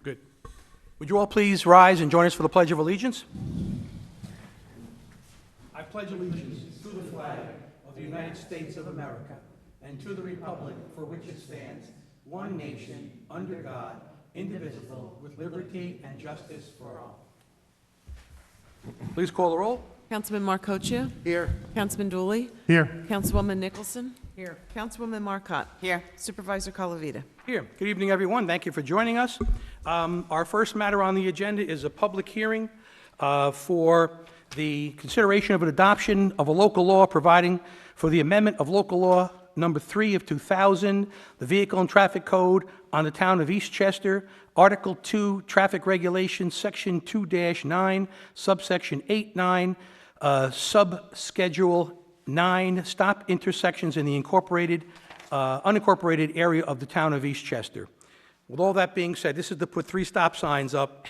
Good. Would you all please rise and join us for the Pledge of Allegiance? I pledge allegiance to the flag of the United States of America and to the republic for which it stands, one nation, under God, indivisible, with liberty and justice for all. Please call the roll. Councilman Marcocchio? Here. Councilman Dooley? Here. Councilwoman Nicholson? Here. Councilwoman Marcotte? Here. Supervisor Colavita? Here. Good evening, everyone. Thank you for joining us. Our first matter on the agenda is a public hearing for the consideration of an adoption of a local law providing for the amendment of local law number 3 of 2000, the Vehicle and Traffic Code on the town of Eastchester, Article 2, Traffic Regulations, Section 2-9, subsection 8-9, subschedule 9, stop intersections in the unincorporated area of the town of Eastchester. With all that being said, this is to put 3 stop signs up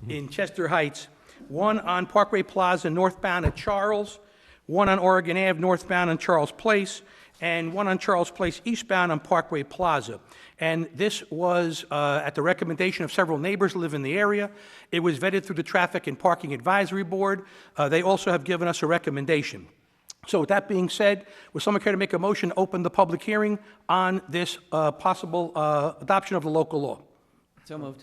in Chester Heights, one on Parkway Plaza northbound at Charles, one on Oregon Ave northbound on Charles Place, and one on Charles Place eastbound on Parkway Plaza. And this was at the recommendation of several neighbors who live in the area. It was vetted through the Traffic and Parking Advisory Board. They also have given us a recommendation. So with that being said, would someone care to make a motion to open the public hearing on this possible adoption of the local law? So moved.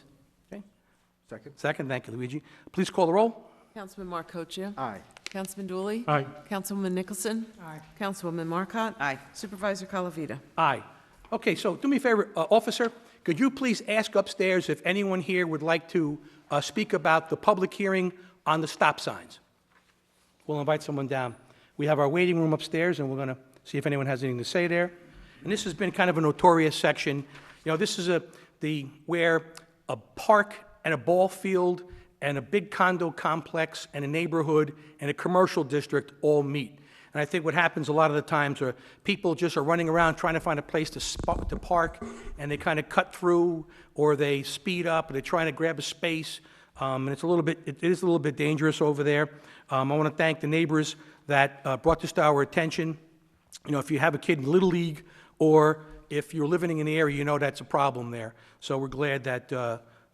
Okay. Second, thank you, Luigi. Please call the roll. Councilman Marcocchio? Aye. Councilman Dooley? Aye. Councilwoman Nicholson? Aye. Councilwoman Marcotte? Aye. Supervisor Colavita? Aye. Okay, so do me a favor, officer, could you please ask upstairs if anyone here would like to speak about the public hearing on the stop signs? We'll invite someone down. We have our waiting room upstairs, and we're going to see if anyone has anything to say there. And this has been kind of a notorious section. You know, this is where a park and a ball field and a big condo complex and a neighborhood and a commercial district all meet. And I think what happens a lot of the times are people just are running around trying to find a place to park, and they kind of cut through, or they speed up, and they're trying to grab a space. And it is a little bit dangerous over there. I want to thank the neighbors that brought this to our attention. You know, if you have a kid in Little League, or if you're living in the area, you know that's a problem there. So we're glad that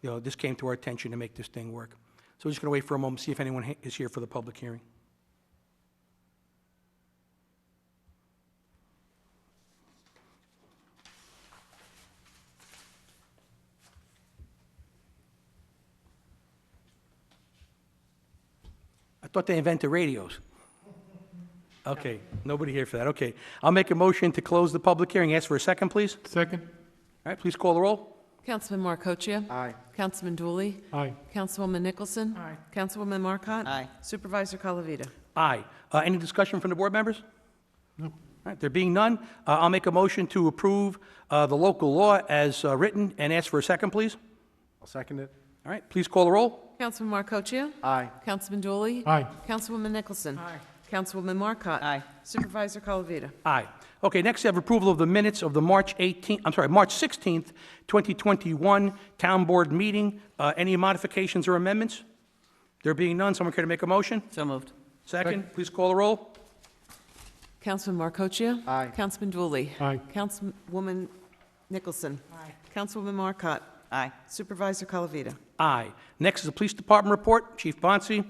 this came to our attention to make this thing work. So we're just going to wait for a moment, see if anyone is here for the public hearing. I thought they invented radios. Okay, nobody here for that. Okay, I'll make a motion to close the public hearing. Ask for a second, please. Second. All right, please call the roll. Councilman Marcocchio? Aye. Councilman Dooley? Aye. Councilwoman Nicholson? Aye. Councilwoman Marcotte? Aye. Supervisor Colavita? Aye. Any discussion from the board members? No. All right, there being none, I'll make a motion to approve the local law as written, and ask for a second, please. I'll second it. All right, please call the roll. Councilman Marcocchio? Aye. Councilman Dooley? Aye. Councilwoman Nicholson? Aye. Councilwoman Marcotte? Aye. Supervisor Colavita? Aye. Okay, next we have approval of the minutes of the March 16th, 2021 Town Board meeting. Any modifications or amendments? There being none, someone care to make a motion? So moved. Second, please call the roll. Councilman Marcocchio? Aye. Councilman Dooley? Aye. Councilwoman Nicholson? Aye. Councilwoman Marcotte? Aye. Supervisor Colavita? Aye. Next is the Police Department report. Chief Bonsi.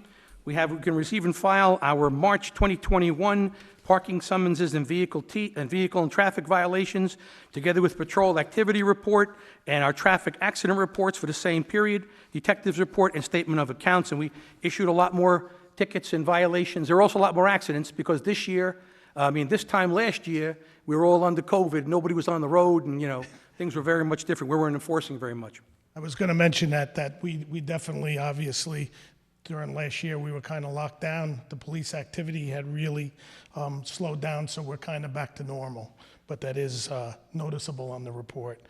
We can receive and file our March 2021 parking summonses and vehicle and traffic violations, together with patrol activity report and our traffic accident reports for the same period, detective's report, and statement of accounts. And we issued a lot more tickets and violations. There are also a lot more accidents because this time last year, we were all under COVID. Nobody was on the road, and, things were very much different. We weren't enforcing very much. I was going to mention that we definitely, obviously, during last year, we were kind of locked down. The police activity had really slowed down, so we're kind of back to normal. But that is noticeable on the report.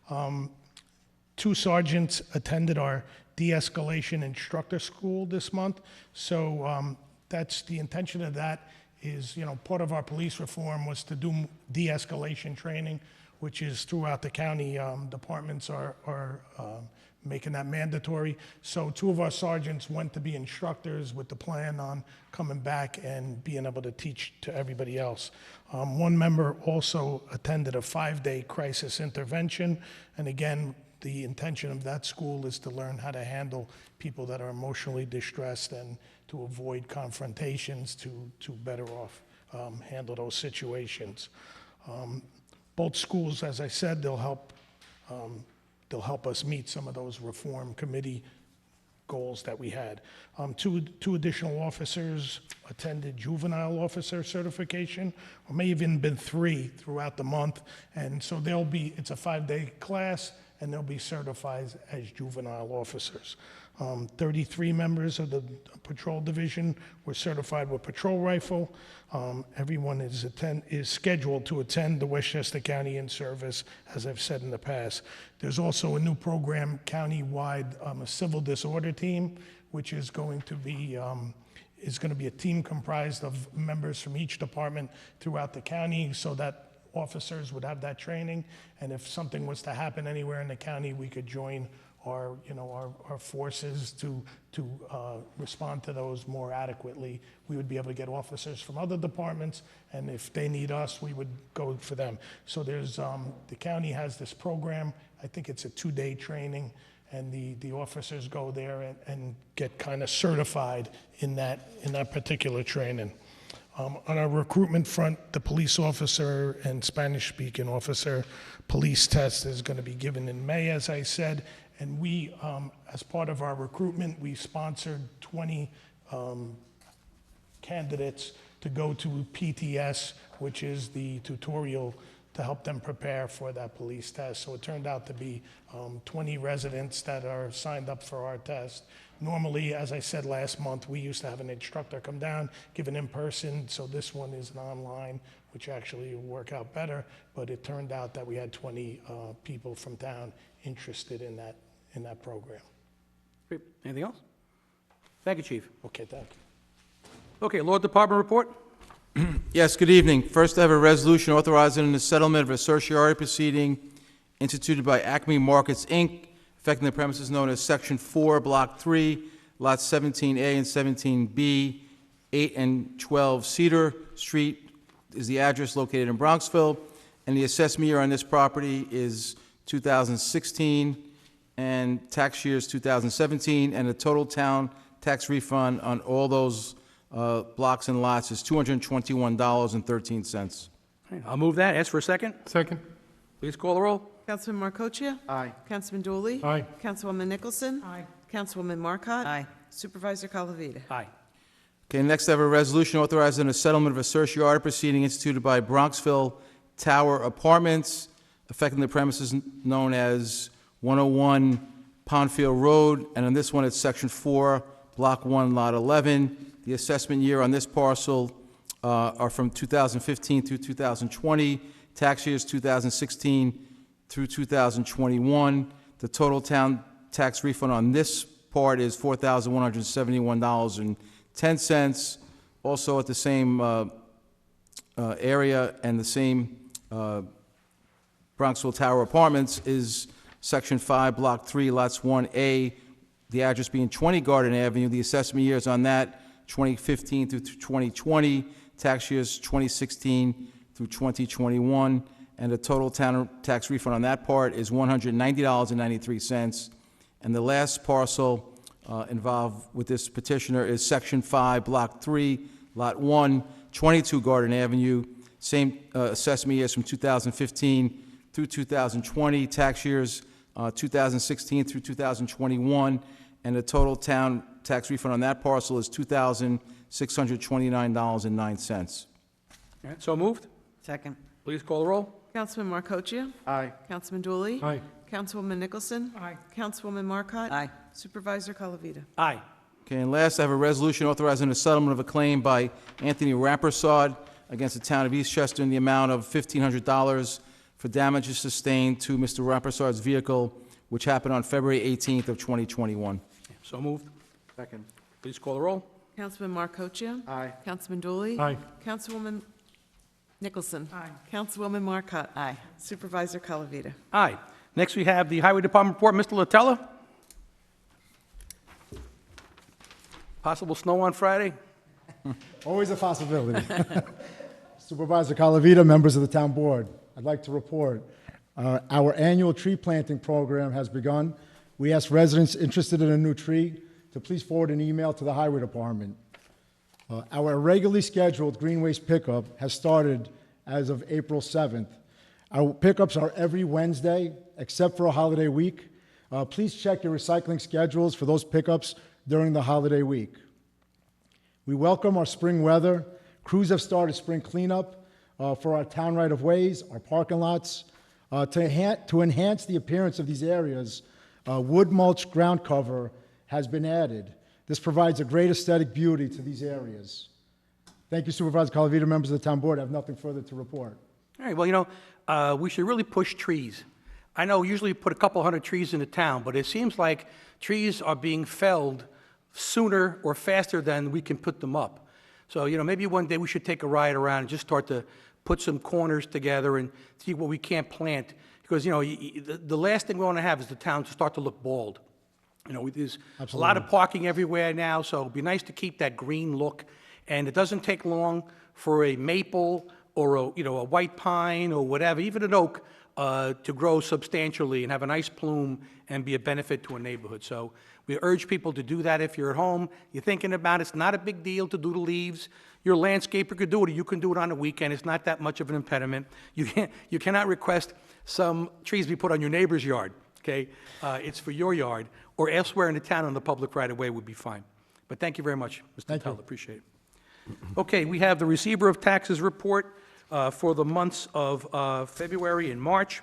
2 sergeants attended our de-escalation instructor school this month. So that's the intention of that is, part of our police reform was to do de-escalation training, which is throughout the county. Departments are making that mandatory. So 2 of our sergeants went to be instructors with the plan on coming back and being able to teach to everybody else. 1 member also attended a 5-day crisis intervention. And again, the intention of that school is to learn how to handle people that are emotionally distressed and to avoid confrontations to better off handle those situations. Both schools, as I said, they'll help us meet some of those reform committee goals that we had. Two additional officers attended juvenile officer certification, or may have even been 3 throughout the month. And so it's a 5-day class, and they'll be certified as juvenile officers. 33 members of the patrol division were certified with patrol rifle. Everyone is scheduled to attend the Westchester County in-service, as I've said in the past. There's also a new program county-wide, a civil disorder team, which is going to be a team comprised of members from each department throughout the county, so that officers would have that training, and if something was to happen anywhere in the county, we could join our forces to respond to those more adequately. We would be able to get officers from other departments, and if they need us, we would go for them. So there's the county has this program. I think it's a 2-day training, and the officers go there and get kind of certified in that particular training. On our recruitment front, the police officer and Spanish-speaking officer police test is going to be given in May, as I said. And we, as part of our recruitment, we sponsored 20 candidates to go to PTS, which is the tutorial to help them prepare for that police test. So it turned out to be 20 residents that are signed up for our test. Normally, as I said last month, we used to have an instructor come down, give an in-person, so this one is an online, which actually will work out better, but it turned out that we had 20 people from town interested in that program. Great. Anything else? Thank you, Chief. Okay, thank you. Okay, Law Department report? Yes, good evening. First, I have a resolution authorizing the settlement of a certiorari proceeding instituted by Acme Markets, Inc., affecting the premises known as Section 4, Block 3, Lots 17A and 17B, 8 and 12 Cedar Street is the address, located in Bronxville, and the assessment year on this property is 2016, and tax year is 2017, and the total town tax refund on all those blocks and lots is $221.13. I'll move that. Ask for a second. Second. Please call the roll. Councilman Markocha? Aye. Councilman Dooley? Aye. Councilwoman Nicholson? Aye. Councilwoman Marcotte? Aye. Supervisor Calavita? Aye. Okay, next I have a resolution authorizing a settlement of a certiorari proceeding instituted by Bronxville Tower Apartments, affecting the premises known as 101 Pondfield Road, and on this one it's Section 4, Block 1, Lot 11. The assessment year on this parcel are from 2015 through 2020. Tax years 2016 through 2021. The total town tax refund on this part is $4,171.10. Also at the same area and the same Bronxville Tower Apartments is Section 5, Block 3, Lots 1A, the address being 20 Garden Avenue. The assessment years on that 2015 through 2020, tax years 2016 through 2021, and the total town tax refund on that part is $190.93. And the last parcel involved with this petitioner is Section 5, Block 3, Lot 1, 22 Garden Avenue. Same assessment years from 2015 through 2020, tax years 2016 through 2021, and the total town tax refund on that parcel is $2,629.09. All right, so moved. Second. Please call the roll. Councilman Markocha? Aye. Councilman Dooley? Aye. Councilwoman Nicholson? Aye. Councilwoman Marcotte? Aye. Supervisor Calavita? Aye. Okay, and last, I have a resolution authorizing the settlement of a claim by Anthony Rampersad against the town of Eastchester in the amount of $1,500 for damages sustained to Mr. Rampersad's vehicle, which happened on February 18th of 2021. So moved. Second. Please call the roll. Councilman Markocha? Aye. Councilman Dooley? Aye. Councilwoman Nicholson? Aye. Councilwoman Marcotte? Aye. Supervisor Calavita? Aye. Next, we have the Highway Department report. Mr. Latella? Possible snow on Friday? Always a possibility. Supervisor Calavita, members of the town board, I'd like to report Our annual tree planting program has begun. We ask residents interested in a new tree to please forward an email to the Highway Department. Our irregularly scheduled green waste pickup has started as of April 7th. Our pickups are every Wednesday, except for a holiday week. Please check your recycling schedules for those pickups during the holiday week. We welcome our spring weather. Crews have started spring cleanup for our town right-of-ways, our parking lots. To enhance the appearance of these areas, wood mulch ground cover has been added. This provides a great aesthetic beauty to these areas. Thank you, Supervisor Calavita. Members of the town board, I have nothing further to report. All right, well, we should really push trees. I know usually you put a couple hundred trees in the town, but it seems like trees are being felled sooner or faster than we can put them up. So, maybe one day we should take a ride around and just start to put some corners together and see what we can't plant. Because, the last thing we want to have is the town to start to look bald. There's a lot of parking everywhere now, so it'd be nice to keep that green look. And it doesn't take long for a maple or a white pine or whatever, even an oak, to grow substantially and have a nice plume and be a benefit to a neighborhood. So we urge people to do that if you're at home. You're thinking about it. It's not a big deal to do the leaves. Your landscaper could do it, or you can do it on the weekend. It's not that much of an impediment. You cannot request some trees be put on your neighbor's yard, okay? It's for your yard, or elsewhere in the town on the public right-of-way would be fine. But thank you very much, Mr. Tuttle. Appreciate it. Okay, we have the receiver of taxes report for the months of February and March.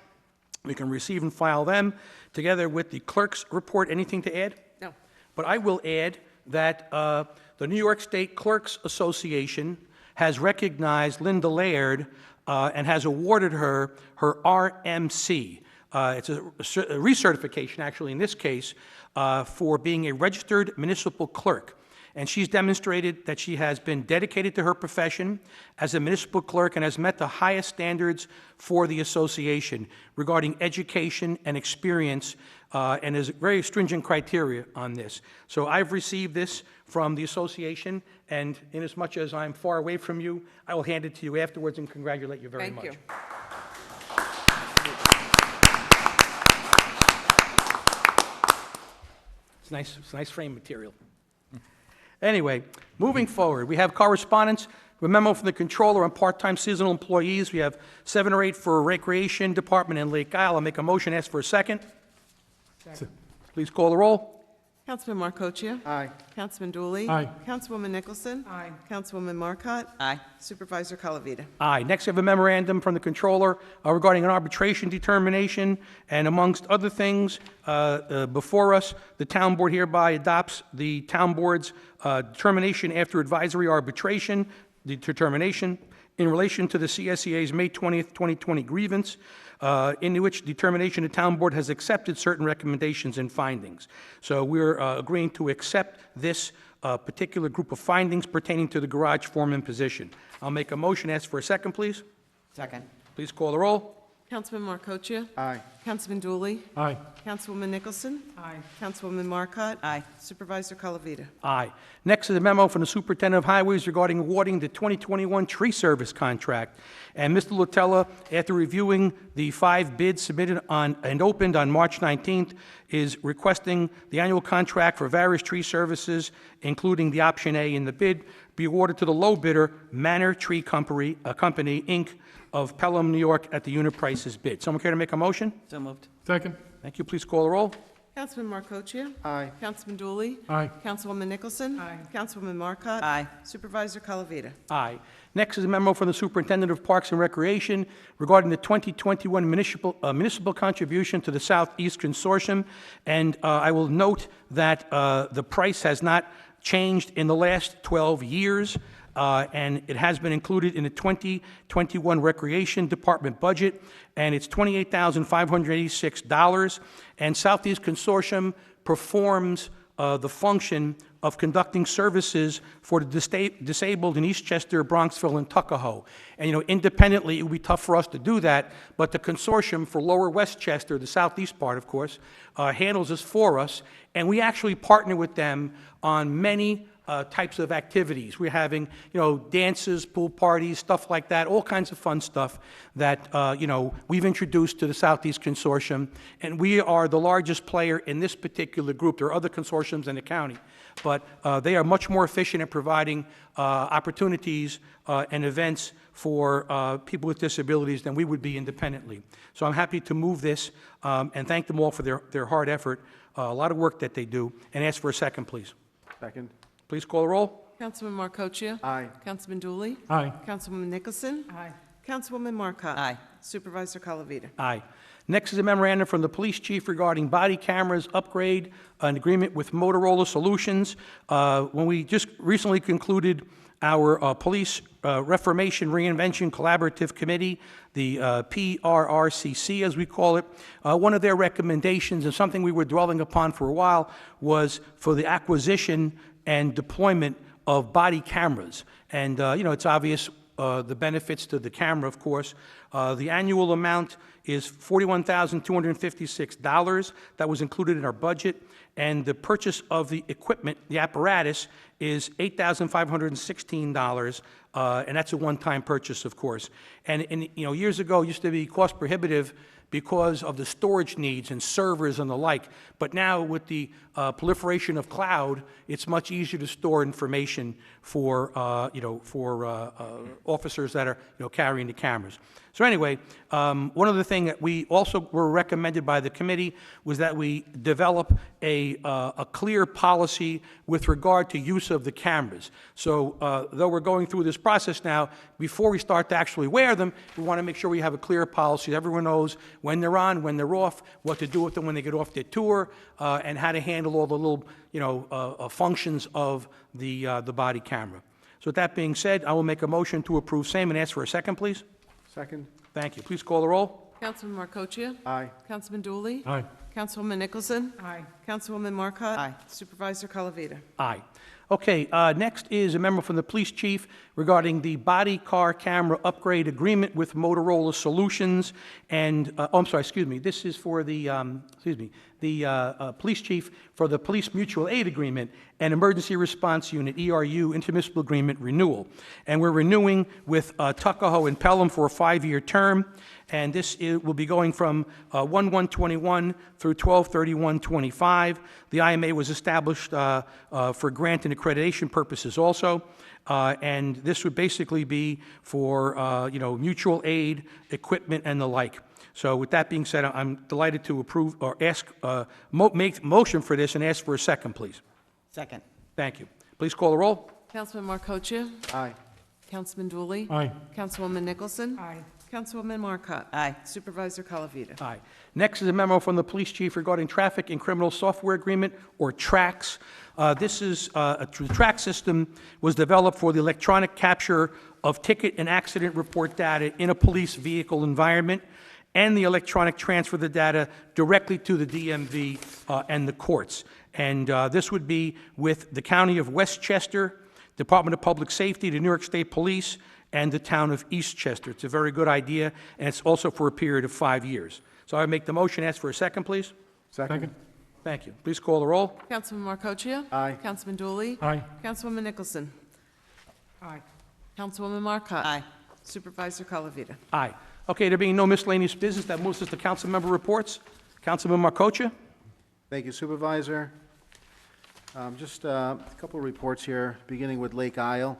We can receive and file them together with the clerk's report. Anything to add? No. But I will add that the New York State Clerks Association has recognized Linda Laird and has awarded her RMC. It's a recertification, actually, in this case, for being a registered municipal clerk. And she's demonstrated that she has been dedicated to her profession as a municipal clerk and has met the highest standards for the association regarding education and experience, and there's very stringent criteria on this. So I've received this from the association, and inasmuch as I'm far away from you, I will hand it to you afterwards and congratulate you very much. Thank you. It's nice frame material. Anyway, moving forward, we have correspondence, a memo from the controller on part-time seasonal employees. We have 7 or 8 for Recreation Department in Lake Isle. I'll make a motion, ask for a second. Please call the roll. Councilman Marcoccia? Aye. Councilman Dooley? Aye. Councilwoman Nicholson? Aye. Councilwoman Marcotte? Aye. Supervisor Calavita? Aye. Next, we have a memorandum from the controller regarding an arbitration determination, and amongst other things, before us, the town board hereby adopts the town board's determination after advisory arbitration, the determination in relation to the CSEA's May 20th, 2020 grievance, in which determination the town board has accepted certain recommendations and findings. So we're agreeing to accept this particular group of findings pertaining to the garage foreman position. I'll make a motion, ask for a second, please. Second. Please call the roll. Councilman Marcoccia? Aye. Councilman Dooley? Aye. Councilwoman Nicholson? Aye. Councilwoman Marcotte? Aye. Supervisor Calavita? Aye. Next is a memo from the Superintendent of Highways regarding awarding the 2021 tree service contract. And Mr. Lutella, after reviewing the 5 bids submitted on and opened on March 19th, is requesting the annual contract for various tree services, including the option A in the bid, be awarded to the low bidder, Manor Tree Company, Inc., of Pelham, New York, at the unit prices bid. Someone care to make a motion? So moved. Second. Thank you. Please call the roll. Councilman Marcoccia? Aye. Councilman Dooley? Aye. Councilwoman Nicholson? Aye. Councilwoman Marcotte? Aye. Supervisor Calavita? Aye. Next is a memo from the Superintendent of Parks and Recreation regarding the 2021 municipal contribution to the Southeast Consortium. And I will note that the price has not changed in the last 12 years. And it has been included in the 2021 Recreation Department budget, and it's $28,586. And Southeast Consortium performs the function of conducting services for the disabled in Eastchester, Bronxville, and Tuckahoe. And, independently, it would be tough for us to do that, but the consortium for Lower Westchester, the southeast part, of course, handles this for us, and we actually partner with them on many types of activities. We're having, dances, pool parties, stuff like that, all kinds of fun stuff that, we've introduced to the Southeast Consortium, and we are the largest player in this particular group. There are other consortiums in the county, but they are much more efficient at providing opportunities and events for people with disabilities than we would be independently. So I'm happy to move this and thank them all for their hard effort, a lot of work that they do, and ask for a second, please. Second. Please call the roll. Councilman Marcoccia? Aye. Councilman Dooley? Aye. Councilwoman Nicholson? Aye. Councilwoman Marcotte? Aye. Supervisor Calavita? Aye. Next is a memorandum from the police chief regarding body cameras upgrade, an agreement with Motorola Solutions. When we just recently concluded our Police Reformation Reinvention Collaborative Committee, the PRRCC as we call it, one of their recommendations, and something we were dwelling upon for a while, was for the acquisition and deployment of body cameras. And, it's obvious the benefits to the camera, of course. The annual amount is $41,256. That was included in our budget. And the purchase of the equipment, the apparatus, is $8,516, and that's a one-time purchase, of course. And years ago, it used to be cost prohibitive because of the storage needs and servers and the like. But now, with the proliferation of cloud, it's much easier to store information for officers that are carrying the cameras. So anyway, one other thing that we also were recommended by the committee was that we develop a clear policy with regard to use of the cameras. So though we're going through this process now, before we start to actually wear them, we want to make sure we have a clear policy. Everyone knows when they're on, when they're off, what to do with them when they get off their tour, and how to handle all the little functions of the body camera. So with that being said, I will make a motion to approve same and ask for a second, please. Second. Thank you. Please call the roll. Councilman Marcoccia? Aye. Councilman Dooley? Aye. Councilwoman Nicholson? Aye. Councilwoman Marcotte? Aye. Supervisor Calavita? Aye. Okay, next is a member from the police chief regarding the body car camera upgrade agreement with Motorola Solutions. And, this is for the, police chief for the Police Mutual Aid Agreement and Emergency Response Unit, ERU, Intermunicipal Agreement renewal. And we're renewing with Tuckahoe and Pelham for a 5-year term. And this will be going from 1/1/21 through 12/31/25. The IMA was established for grant and accreditation purposes also. And this would basically be for, mutual aid, equipment, and the like. So with that being said, I'm delighted to approve or ask, make motion for this and ask for a second, please. Second. Thank you. Please call the roll. Councilman Marcoccia? Aye. Councilman Dooley? Aye. Councilwoman Nicholson? Aye. Councilwoman Marcotte? Aye. Supervisor Calavita? Aye. Next is a memo from the police chief regarding traffic and criminal software agreement, or TRACS. This is the TRACS system was developed for the electronic capture of ticket and accident report data in a police vehicle environment, and the electronic transfer of the data directly to the DMV and the courts. And this would be with the County of Westchester, Department of Public Safety, the New York State Police, and the town of Eastchester. It's a very good idea, and it's also for a period of 5 years. So I make the motion. Ask for a second, please. Second. Thank you. Please call the roll. Councilman Marcoccia? Aye. Councilman Dooley? Aye. Councilwoman Nicholson? Aye. Councilwoman Marcotte? Aye. Supervisor Calavita? Aye. Okay, there being no miscellaneous business, that moves us to council member reports. Councilman Marcoccia? Thank you, Supervisor. Just a couple of reports here, beginning with Lake Isle.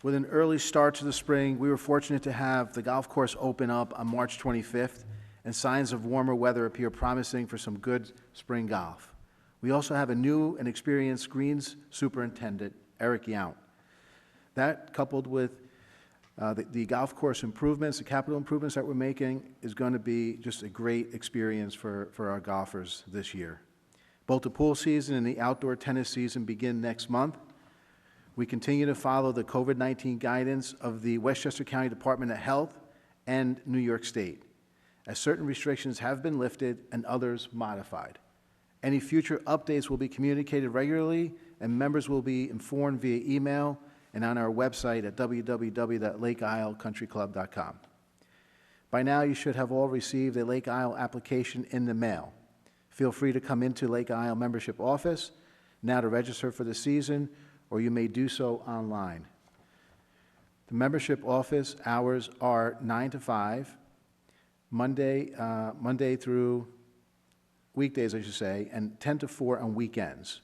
With an early start to the spring, we were fortunate to have the golf course open up on March 25th, and signs of warmer weather appear promising for some good spring golf. We also have a new and experienced greens superintendent, Eric Yount. That, coupled with the golf course improvements, the capital improvements that we're making, is going to be just a great experience for our golfers this year. Both the pool season and the outdoor tennis season begin next month. We continue to follow the COVID-19 guidance of the Westchester County Department of Health and New York State, as certain restrictions have been lifted and others modified. Any future updates will be communicated regularly, and members will be informed via email and on our website at www.lakeislecountryclub.com. By now, you should have all received a Lake Isle application in the mail. Feel free to come into Lake Isle membership office now to register for the season, or you may do so online. The membership office hours are 9 to 5, Monday through weekdays, I should say, and 10 to 4 on weekends.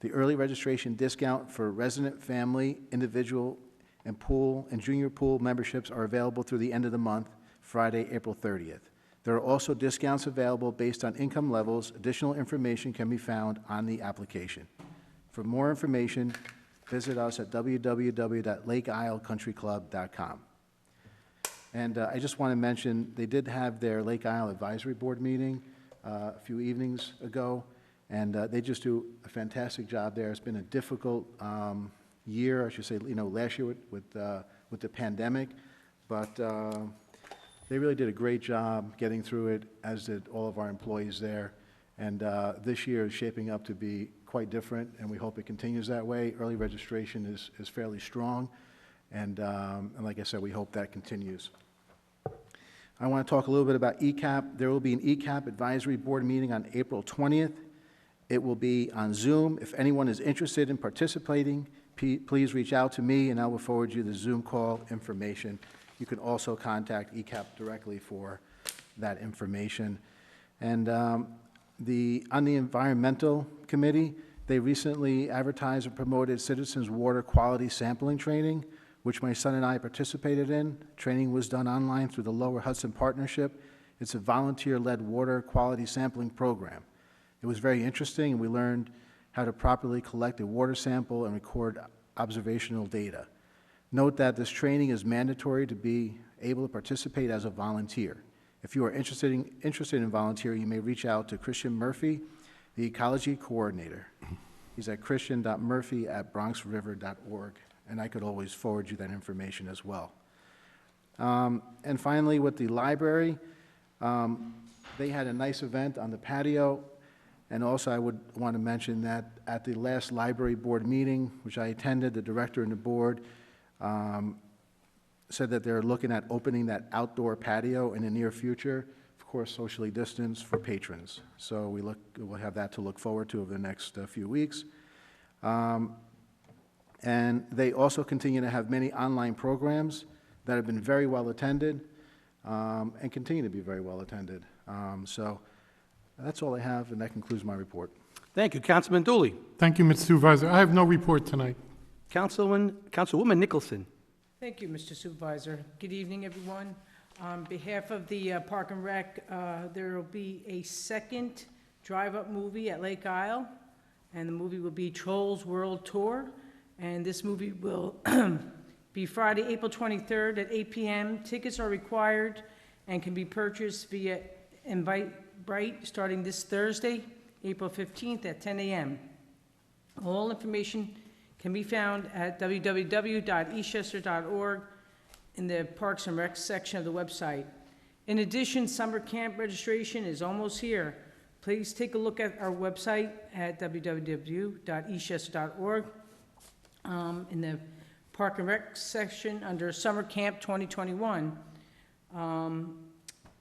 The early registration discount for resident, family, individual, and pool and junior pool memberships are available through the end of the month, Friday, April 30th. There are also discounts available based on income levels. Additional information can be found on the application. For more information, visit us at www.lakeislecountryclub.com. And I just want to mention, they did have their Lake Isle Advisory Board meeting a few evenings ago, and they just do a fantastic job there. It's been a difficult year, I should say, last year with the pandemic, but they really did a great job getting through it, as did all of our employees there. And this year is shaping up to be quite different, and we hope it continues that way. Early registration is fairly strong, and like I said, we hope that continues. I want to talk a little bit about ECAP. There will be an ECAP Advisory Board meeting on April 20th. It will be on Zoom. If anyone is interested in participating, please reach out to me, and I will forward you the Zoom call information. You can also contact ECAP directly for that information. And on the Environmental Committee, they recently advertised and promoted Citizens Water Quality Sampling Training, which my son and I participated in. Training was done online through the Lower Hudson Partnership. It's a volunteer-led water quality sampling program. It was very interesting, and we learned how to properly collect a water sample and record observational data. Note that this training is mandatory to be able to participate as a volunteer. If you are interested in volunteering, you may reach out to Christian Murphy, the Ecology Coordinator. He's at christian.murphy@bronxriver.org, and I could always forward you that information as well. And finally, with the library, they had a nice event on the patio, and also I would want to mention that at the last library board meeting, which I attended, the director and the board said that they're looking at opening that outdoor patio in the near future, of course, socially distanced for patrons. So we'll have that to look forward to over the next few weeks. And they also continue to have many online programs that have been very well attended and continue to be very well attended. So that's all I have, and that concludes my report. Thank you. Councilman Dooley. Thank you, Mr. Supervisor. I have no report tonight. Councilwoman Nicholson. Thank you, Mr. Supervisor. Good evening, everyone. On behalf of the Park and Rec, there will be a second drive-up movie at Lake Isle, and the movie will be Trolls World Tour, and this movie will be Friday, April 23rd at 8 p.m. Tickets are required and can be purchased via Eventbrite starting this Thursday, April 15th at 10 a.m. All information can be found at www.eastchester.org in the Parks and Rec section of the website. In addition, summer camp registration is almost here. Please take a look at our website at www.eastchester.org in the Park and Rec section under Summer Camp 2021.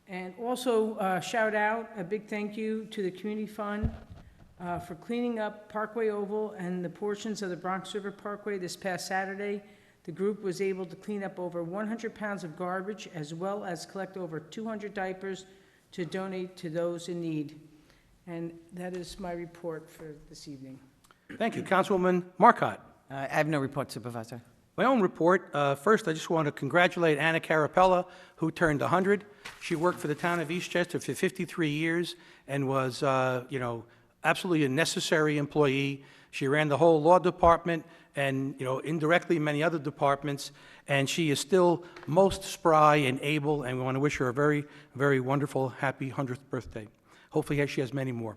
And also shout out a big thank you to the Community Fund for cleaning up Parkway Oval and the portions of the Bronx River Parkway this past Saturday. The group was able to clean up over 100 pounds of garbage as well as collect over 200 diapers to donate to those in need. And that is my report for this evening. Thank you. Councilwoman Marcotte. I have no report, Supervisor. My own report, first I just want to congratulate Anna Carapella, who turned 100. She worked for the town of Eastchester for 53 years and was, absolutely a necessary employee. She ran the whole law department and, indirectly many other departments, and she is still most spry and able, and we want to wish her a very, very wonderful, happy 100th birthday. Hopefully she has many more,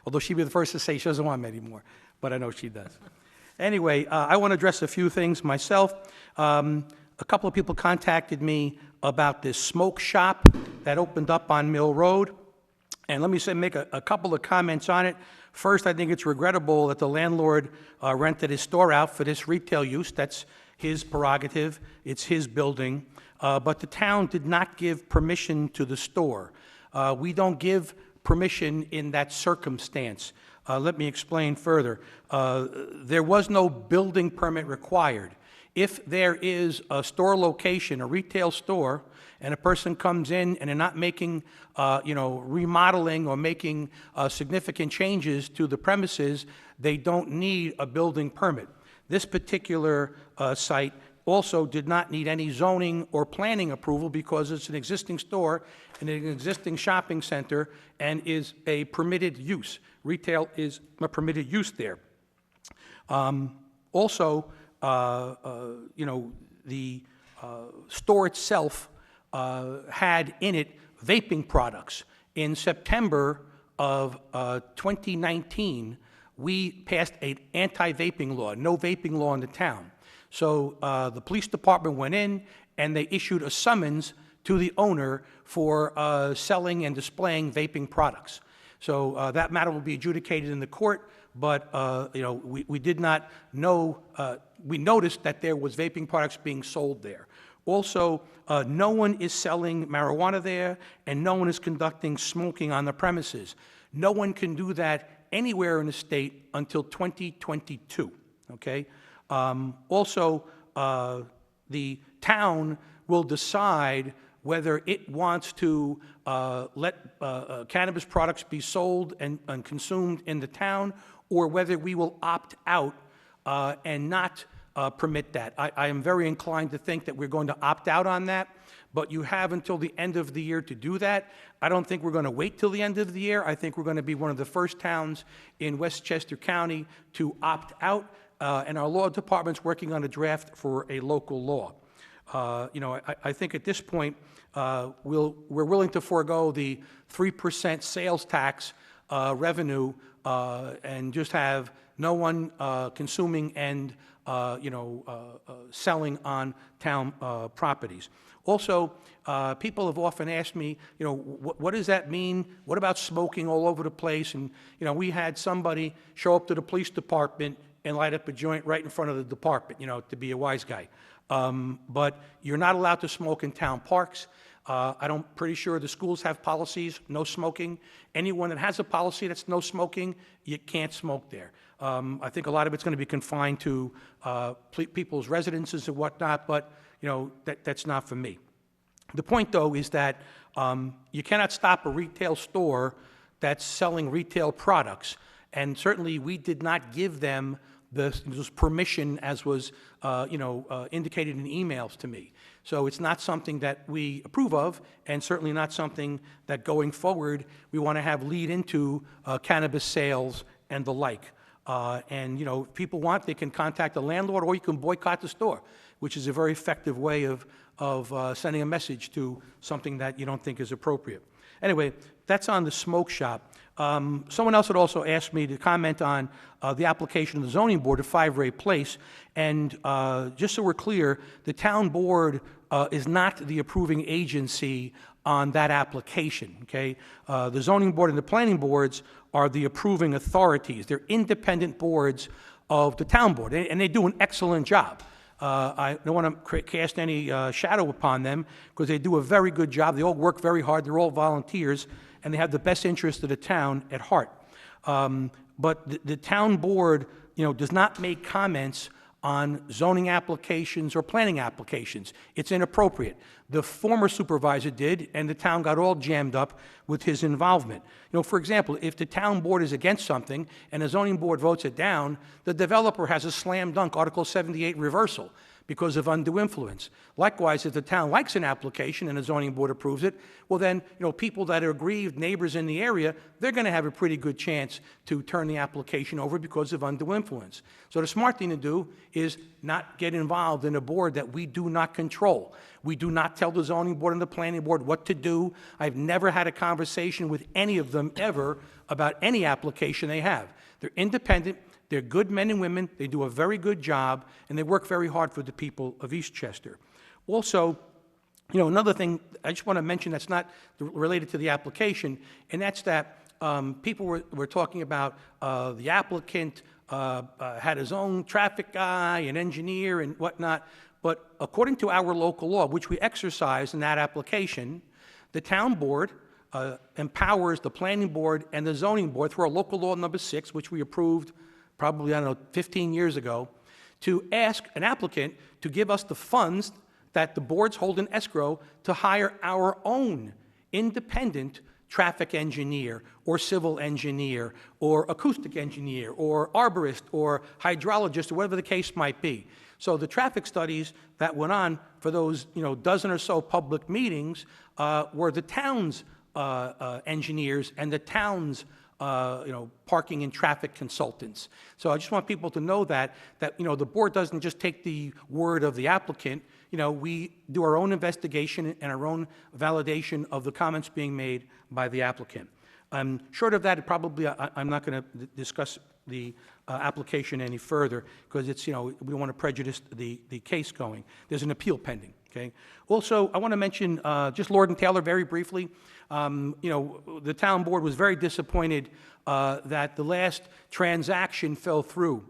although she'd be the first to say she doesn't want many more, but I know she does. Anyway, I want to address a few things myself. A couple of people contacted me about this smoke shop that opened up on Mill Road. And let me make a couple of comments on it. First, I think it's regrettable that the landlord rented his store out for this retail use. That's his prerogative. It's his building. But the town did not give permission to the store. We don't give permission in that circumstance. Let me explain further. There was no building permit required. If there is a store location, a retail store, and a person comes in and they're not making, remodeling or making significant changes to the premises, they don't need a building permit. This particular site also did not need any zoning or planning approval because it's an existing store in an existing shopping center and is a permitted use. Retail is a permitted use there. Also, the store itself had in it vaping products. In September of 2019, we passed an anti-vaping law, no vaping law in the town. So the police department went in and they issued a summons to the owner for selling and displaying vaping products. So that matter will be adjudicated in the court, but we did not know, we noticed that there was vaping products being sold there. Also, no one is selling marijuana there, and no one is conducting smoking on the premises. No one can do that anywhere in the state until 2022, okay? Also, the town will decide whether it wants to let cannabis products be sold and consumed in the town, or whether we will opt out and not permit that. I am very inclined to think that we're going to opt out on that, but you have until the end of the year to do that. I don't think we're going to wait till the end of the year. I think we're going to be one of the first towns in Westchester County to opt out, and our law department's working on a draft for a local law. I think at this point, we're willing to forego the 3% sales tax revenue and just have no one consuming and selling on town properties. Also, people have often asked me, what does that mean? What about smoking all over the place? And, we had somebody show up to the police department and light up a joint right in front of the department, to be a wise guy. But you're not allowed to smoke in town parks. I'm pretty sure the schools have policies, no smoking. Anyone that has a policy that's no smoking, you can't smoke there. I think a lot of it's going to be confined to people's residences and whatnot, but that's not for me. The point, though, is that you cannot stop a retail store that's selling retail products, and certainly we did not give them this permission as was indicated in emails to me. So it's not something that we approve of, and certainly not something that going forward we want to have lead into cannabis sales and the like. If people want, they can contact the landlord, or you can boycott the store, which is a very effective way of sending a message to something that you don't think is appropriate. Anyway, that's on the smoke shop. Someone else had also asked me to comment on the application of the zoning board at 5 Ray Place, and just so we're clear, the town board is not the approving agency on that application, okay? The zoning board and the planning boards are the approving authorities. They're independent boards of the town board, and they do an excellent job. I don't want to cast any shadow upon them, because they do a very good job. They all work very hard. They're all volunteers, and they have the best interest of the town at heart. But the town board, does not make comments on zoning applications or planning applications. It's inappropriate. The former supervisor did, and the town got all jammed up with his involvement. For example, if the town board is against something and the zoning board votes it down, the developer has a slam dunk Article 78 reversal because of undue influence. Likewise, if the town likes an application and the zoning board approves it, well then, people that are aggrieved, neighbors in the area, they're going to have a pretty good chance to turn the application over because of undue influence. So the smart thing to do is not get involved in a board that we do not control. We do not tell the zoning board and the planning board what to do. I've never had a conversation with any of them ever about any application they have. They're independent. They're good men and women. They do a very good job, and they work very hard for the people of Eastchester. Also, another thing I just want to mention that's not related to the application, and that's that people were talking about the applicant had his own traffic guy, an engineer, and whatnot. But according to our local law, which we exercise in that application, the town board empowers the planning board and the zoning board through our local law number 6, which we approved probably, I don't know, 15 years ago, to ask an applicant to give us the funds that the boards hold in escrow to hire our own independent traffic engineer or civil engineer or acoustic engineer or arborist or hydrologist or whatever the case might be. So the traffic studies that went on for those, dozen or so public meetings were the town's engineers and the town's parking and traffic consultants. So I just want people to know that the board doesn't just take the word of the applicant. We do our own investigation and our own validation of the comments being made by the applicant. Short of that, I'm not going to discuss the application any further because it's, we don't want to prejudice the case going. There's an appeal pending, okay? Also, I want to mention just Lord and Taylor very briefly. The town board was very disappointed that the last transaction fell through.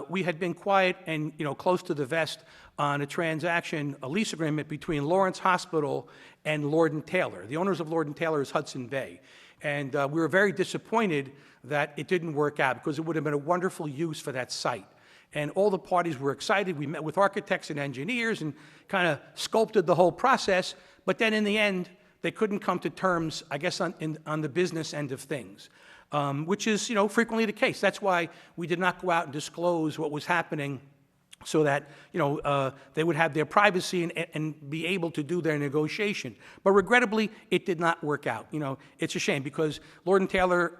We had been quiet and, close to the vest on a lease agreement between Lawrence Hospital and Lord and Taylor. The owners of Lord and Taylor is Hudson Bay. And we were very disappointed that it didn't work out because it would have been a wonderful use for that site. And all the parties were excited. We met with architects and engineers and kind of sculpted the whole process. But then in the end, they couldn't come to terms, I guess, on the business end of things, which is, frequently the case. That's why we did not go out and disclose what was happening so that, they would have their privacy and be able to do their negotiation. But regrettably, it did not work out. It's a shame because Lord and Taylor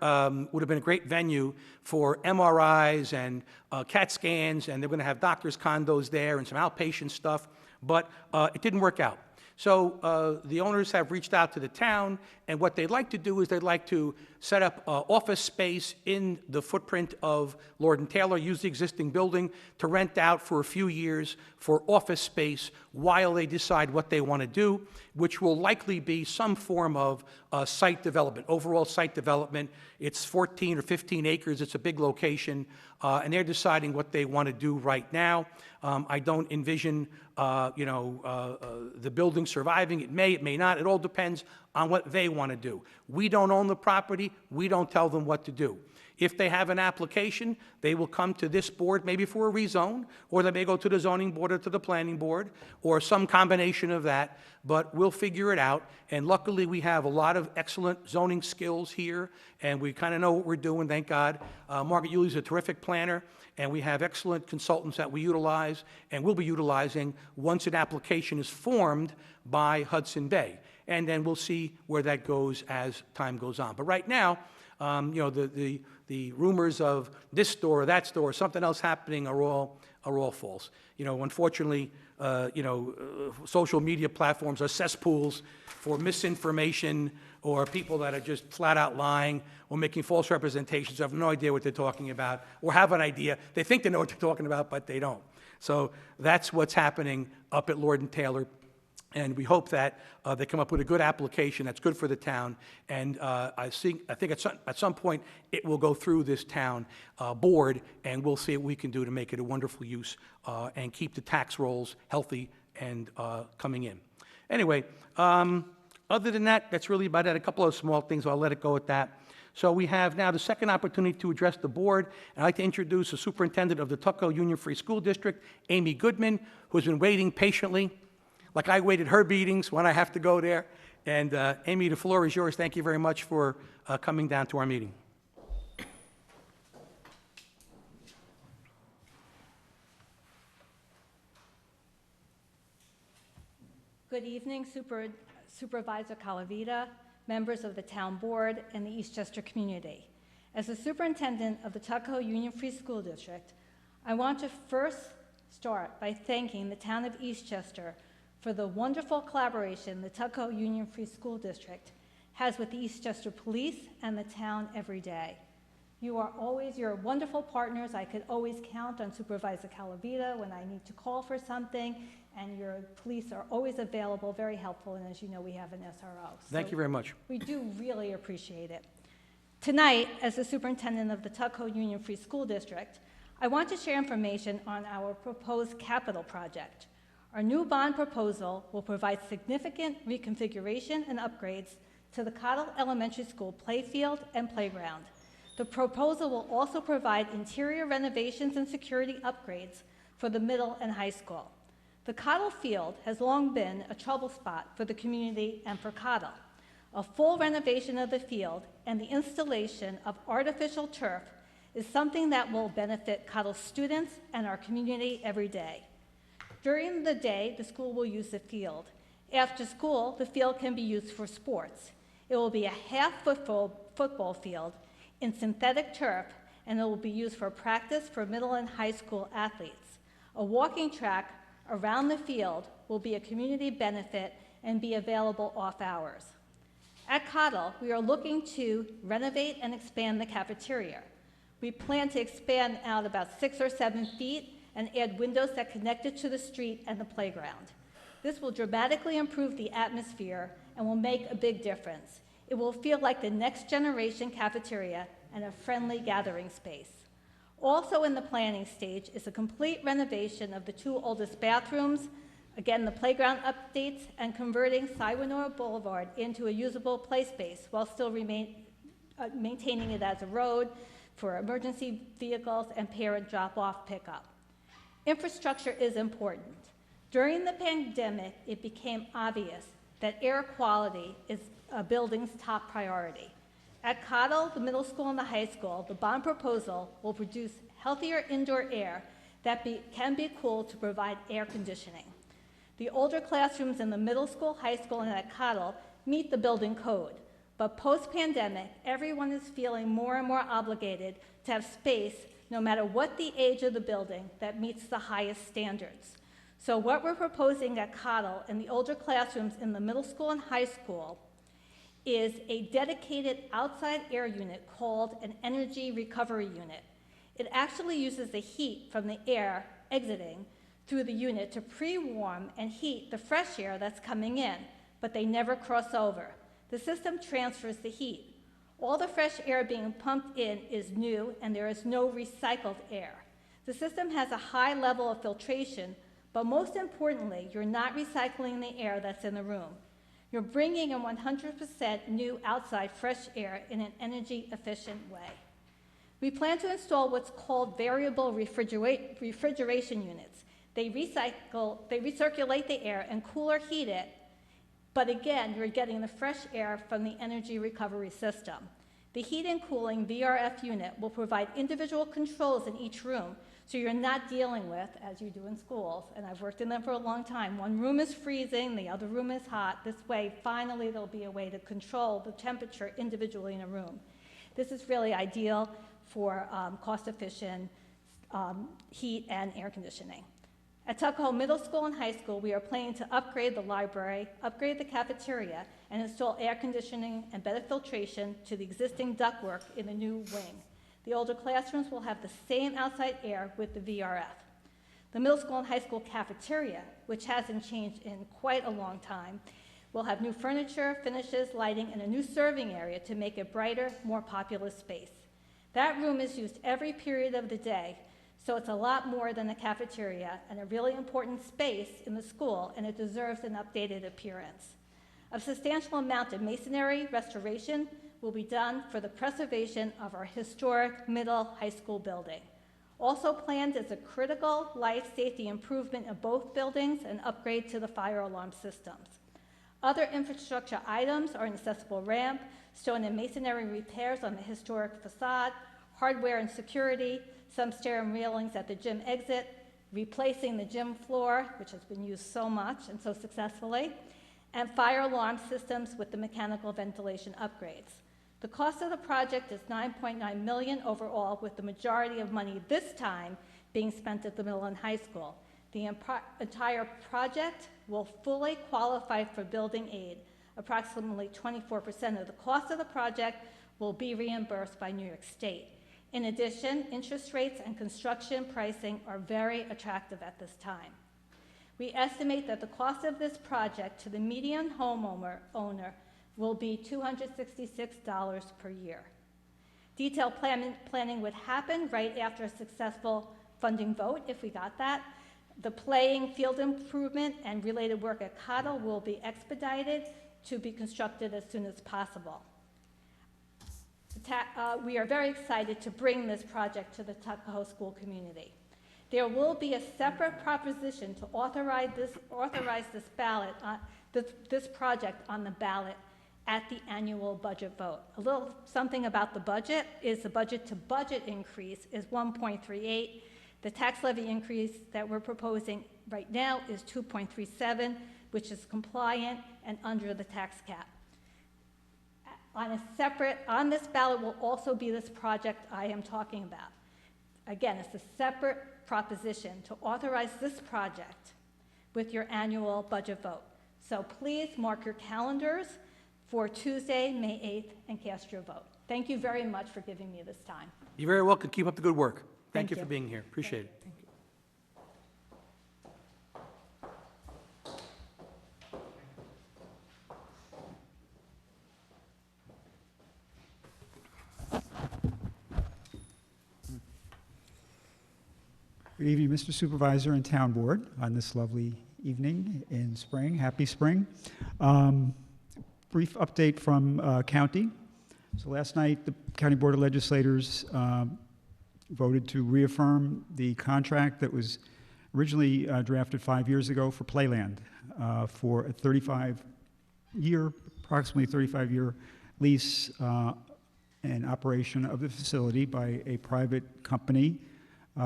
would have been a great venue for MRIs and CAT scans, and they're going to have doctors' condos there and some outpatient stuff, but it didn't work out. So the owners have reached out to the town, and what they'd like to do is they'd like to set up office space in the footprint of Lord and Taylor, use the existing building to rent out for a few years for office space while they decide what they want to do, which will likely be some form of site development, overall site development. It's 14 or 15 acres. It's a big location, and they're deciding what they want to do right now. I don't envision, the building surviving. It may not. It all depends on what they want to do. We don't own the property. We don't tell them what to do. If they have an application, they will come to this board maybe for a rezone, or they may go to the zoning board or to the planning board, or some combination of that, but we'll figure it out. And luckily, we have a lot of excellent zoning skills here, and we kind of know what we're doing, thank God. Margaret Yule's a terrific planner, and we have excellent consultants that we utilize and will be utilizing once an application is formed by Hudson Bay. And then we'll see where that goes as time goes on. But right now, the rumors of this store or that store or something else happening are all false. Unfortunately, social media platforms are cesspools for misinformation or people that are just flat out lying or making false representations, have no idea what they're talking about, or have an idea. They think they know what they're talking about, but they don't. So that's what's happening up at Lord and Taylor. And we hope that they come up with a good application that's good for the town. And I think at some point it will go through this town board, and we'll see what we can do to make it a wonderful use and keep the tax rolls healthy and coming in. Anyway, other than that, that's really about it. A couple of small things, I'll let it go at that. So we have now the second opportunity to address the board. And I'd like to introduce the superintendent of the Tuckahoe Union Free School District, Amy Goodman, who's been waiting patiently, like I waited her meetings when I have to go there. And Amy, the floor is yours. Thank you very much for coming down to our meeting. Good evening, Supervisor Calavita, members of the town board, and the Eastchester community. As the superintendent of the Tuckahoe Union Free School District, I want to first start by thanking the town of Eastchester for the wonderful collaboration the Tuckahoe Union Free School District has with the Eastchester Police and the town every day. You're wonderful partners. I could always count on Supervisor Calavita when I need to call for something, and your police are always available, very helpful, and as you know, we have an SRO. Thank you very much. We do really appreciate it. Tonight, as the superintendent of the Tuckahoe Union Free School District, I want to share information on our proposed capital project. Our new bond proposal will provide significant reconfiguration and upgrades to the Cottle Elementary School playfield and playground. The proposal will also provide interior renovations and security upgrades for the middle and high school. The Cottle Field has long been a trouble spot for the community and for Cottle. A full renovation of the field and the installation of artificial turf is something that will benefit Cottle students and our community every day. During the day, the school will use the field. After school, the field can be used for sports. It will be a half football field in synthetic turf, and it will be used for practice for middle and high school athletes. A walking track around the field will be a community benefit and be available off hours. At Cottle, we are looking to renovate and expand the cafeteria. We plan to expand out about 6 or 7 feet and add windows that connect it to the street and the playground. This will dramatically improve the atmosphere and will make a big difference. It will feel like the next generation cafeteria and a friendly gathering space. Also in the planning stage is a complete renovation of the 2 oldest bathrooms, again, the playground updates, and converting Siwanora Boulevard into a usable play space while still maintaining it as a road for emergency vehicles and parent drop-off pickup. Infrastructure is important. During the pandemic, it became obvious that air quality is a building's top priority. At Cottle, the middle school and the high school, the bond proposal will produce healthier indoor air that can be cooled to provide air conditioning. The older classrooms in the middle school, high school, and at Cottle meet the building code, but post-pandemic, everyone is feeling more and more obligated to have space, no matter what the age of the building, that meets the highest standards. So what we're proposing at Cottle in the older classrooms in the middle school and high school is a dedicated outside air unit called an energy recovery unit. It actually uses the heat from the air exiting through the unit to pre-warm and heat the fresh air that's coming in, but they never cross over. The system transfers the heat. All the fresh air being pumped in is new, and there is no recycled air. The system has a high level of filtration, but most importantly, you're not recycling the air that's in the room. You're bringing in 100% new outside fresh air in an energy-efficient way. We plan to install what's called variable refrigeration units. They recirculate the air and cool or heat it, but again, you're getting the fresh air from the energy recovery system. The heat and cooling VRF unit will provide individual controls in each room, so you're not dealing with, as you do in schools, and I've worked in them for a long time, one room is freezing, the other room is hot. This way, finally, there'll be a way to control the temperature individually in a room. This is really ideal for cost-efficient heat and air conditioning. At Tuckahoe Middle School and High School, we are planning to upgrade the library, upgrade the cafeteria, and install air conditioning and better filtration to the existing ductwork in the new wing. The older classrooms will have the same outside air with the VRF. The middle school and high school cafeteria, which hasn't changed in quite a long time, will have new furniture, finishes, lighting, and a new serving area to make it brighter, more populous space. That room is used every period of the day, so it's a lot more than a cafeteria and a really important space in the school, and it deserves an updated appearance. A substantial amount of masonry restoration will be done for the preservation of our historic middle high school building. Also planned is a critical life safety improvement of both buildings and upgrade to the fire alarm systems. Other infrastructure items are an accessible ramp, stone and masonry repairs on the historic facade, hardware and security, some stair and railings at the gym exit, replacing the gym floor, which has been used so much and so successfully, and fire alarm systems with the mechanical ventilation upgrades. The cost of the project is $9.9 million overall, with the majority of money this time being spent at the middle and high school. The entire project will fully qualify for building aid. Approximately 24% of the cost of the project will be reimbursed by New York State. In addition, interest rates and construction pricing are very attractive at this time. We estimate that the cost of this project to the median homeowner will be $266 per year. Detailed planning would happen right after a successful funding vote, if we got that. The playing field improvement and related work at Cottle will be expedited, to be constructed as soon as possible. We are very excited to bring this project to the Tuckahoe school community. There will be a separate proposition to authorize this project on the ballot at the annual budget vote. A little something about the budget is the budget to budget increase is 1.38. The tax levy increase that we're proposing right now is 2.37, which is compliant and under the tax cap. On this ballot will also be this project I am talking about. Again, it's a separate proposition to authorize this project with your annual budget vote. So please mark your calendars for Tuesday, May 8th, and cast your vote. Thank you very much for giving me this time. You're very welcome. Keep up the good work. Thank Thank you you. for being here. Appreciate it. Thank you. Good evening, Mr. Supervisor and Town Board, on this lovely evening in spring. Happy spring. Brief update from county. So last night, the County Board of Legislators voted to reaffirm the contract that was originally drafted 5 years ago for Playland for a approximately 35-year lease and operation of the facility by a private company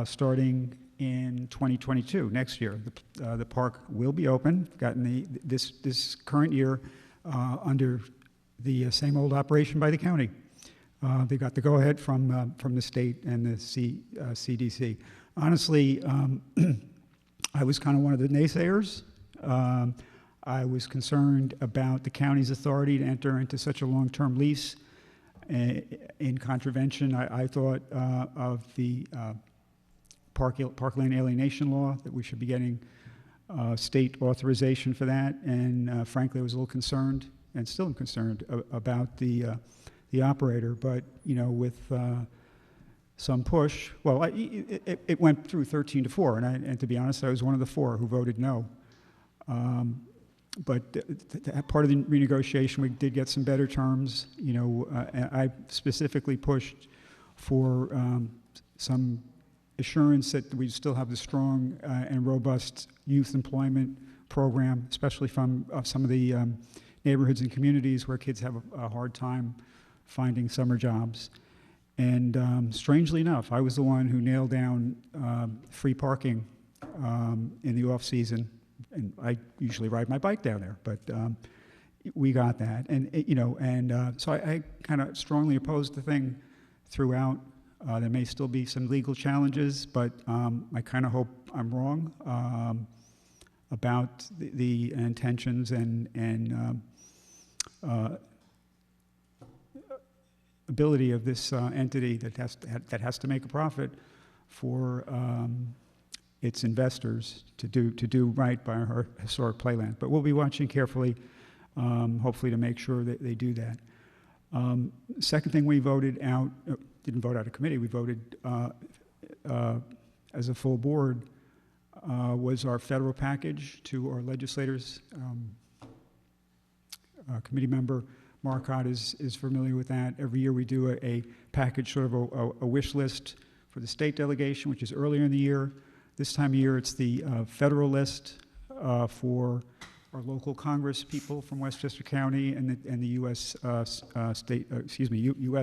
starting in 2022, next year. The park will be open, gotten this current year under the same old operation by the county. They got the go-ahead from the state and the CDC. Honestly, I was kind of one of the naysayers. I was concerned about the county's authority to enter into such a long-term lease in contravention, I thought, of the parkland alienation law, that we should be getting state authorization for that. And frankly, I was a little concerned, and still am concerned, about the operator. But, you know, with some push, well, it went through 13-4, and to be honest, I was one of the 4 who voted no. But part of the renegotiation, we did get some better terms. You know, I specifically pushed for some assurance that we still have the strong and robust youth employment program, especially from some of the neighborhoods and communities where kids have a hard time finding summer jobs. And strangely enough, I was the one who nailed down free parking in the off-season. And I usually ride my bike down there, but we got that. And, you know, and so I kind of strongly opposed the thing throughout. There may still be some legal challenges, but I kind of hope I'm wrong about the intentions and ability of this entity that has to make a profit for its investors to do right by our historic playland. But we'll be watching carefully, hopefully to make sure that they do that. Second thing we voted out, didn't vote out of committee, we voted as a full board, was our federal package to our legislators. Committee member Marcotte is familiar with that. Every year we do a package, sort of a wish list for the state delegation, which is earlier in the year. This time of year, it's the federal list for our local Congress people from Westchester County and the U.S. U.S.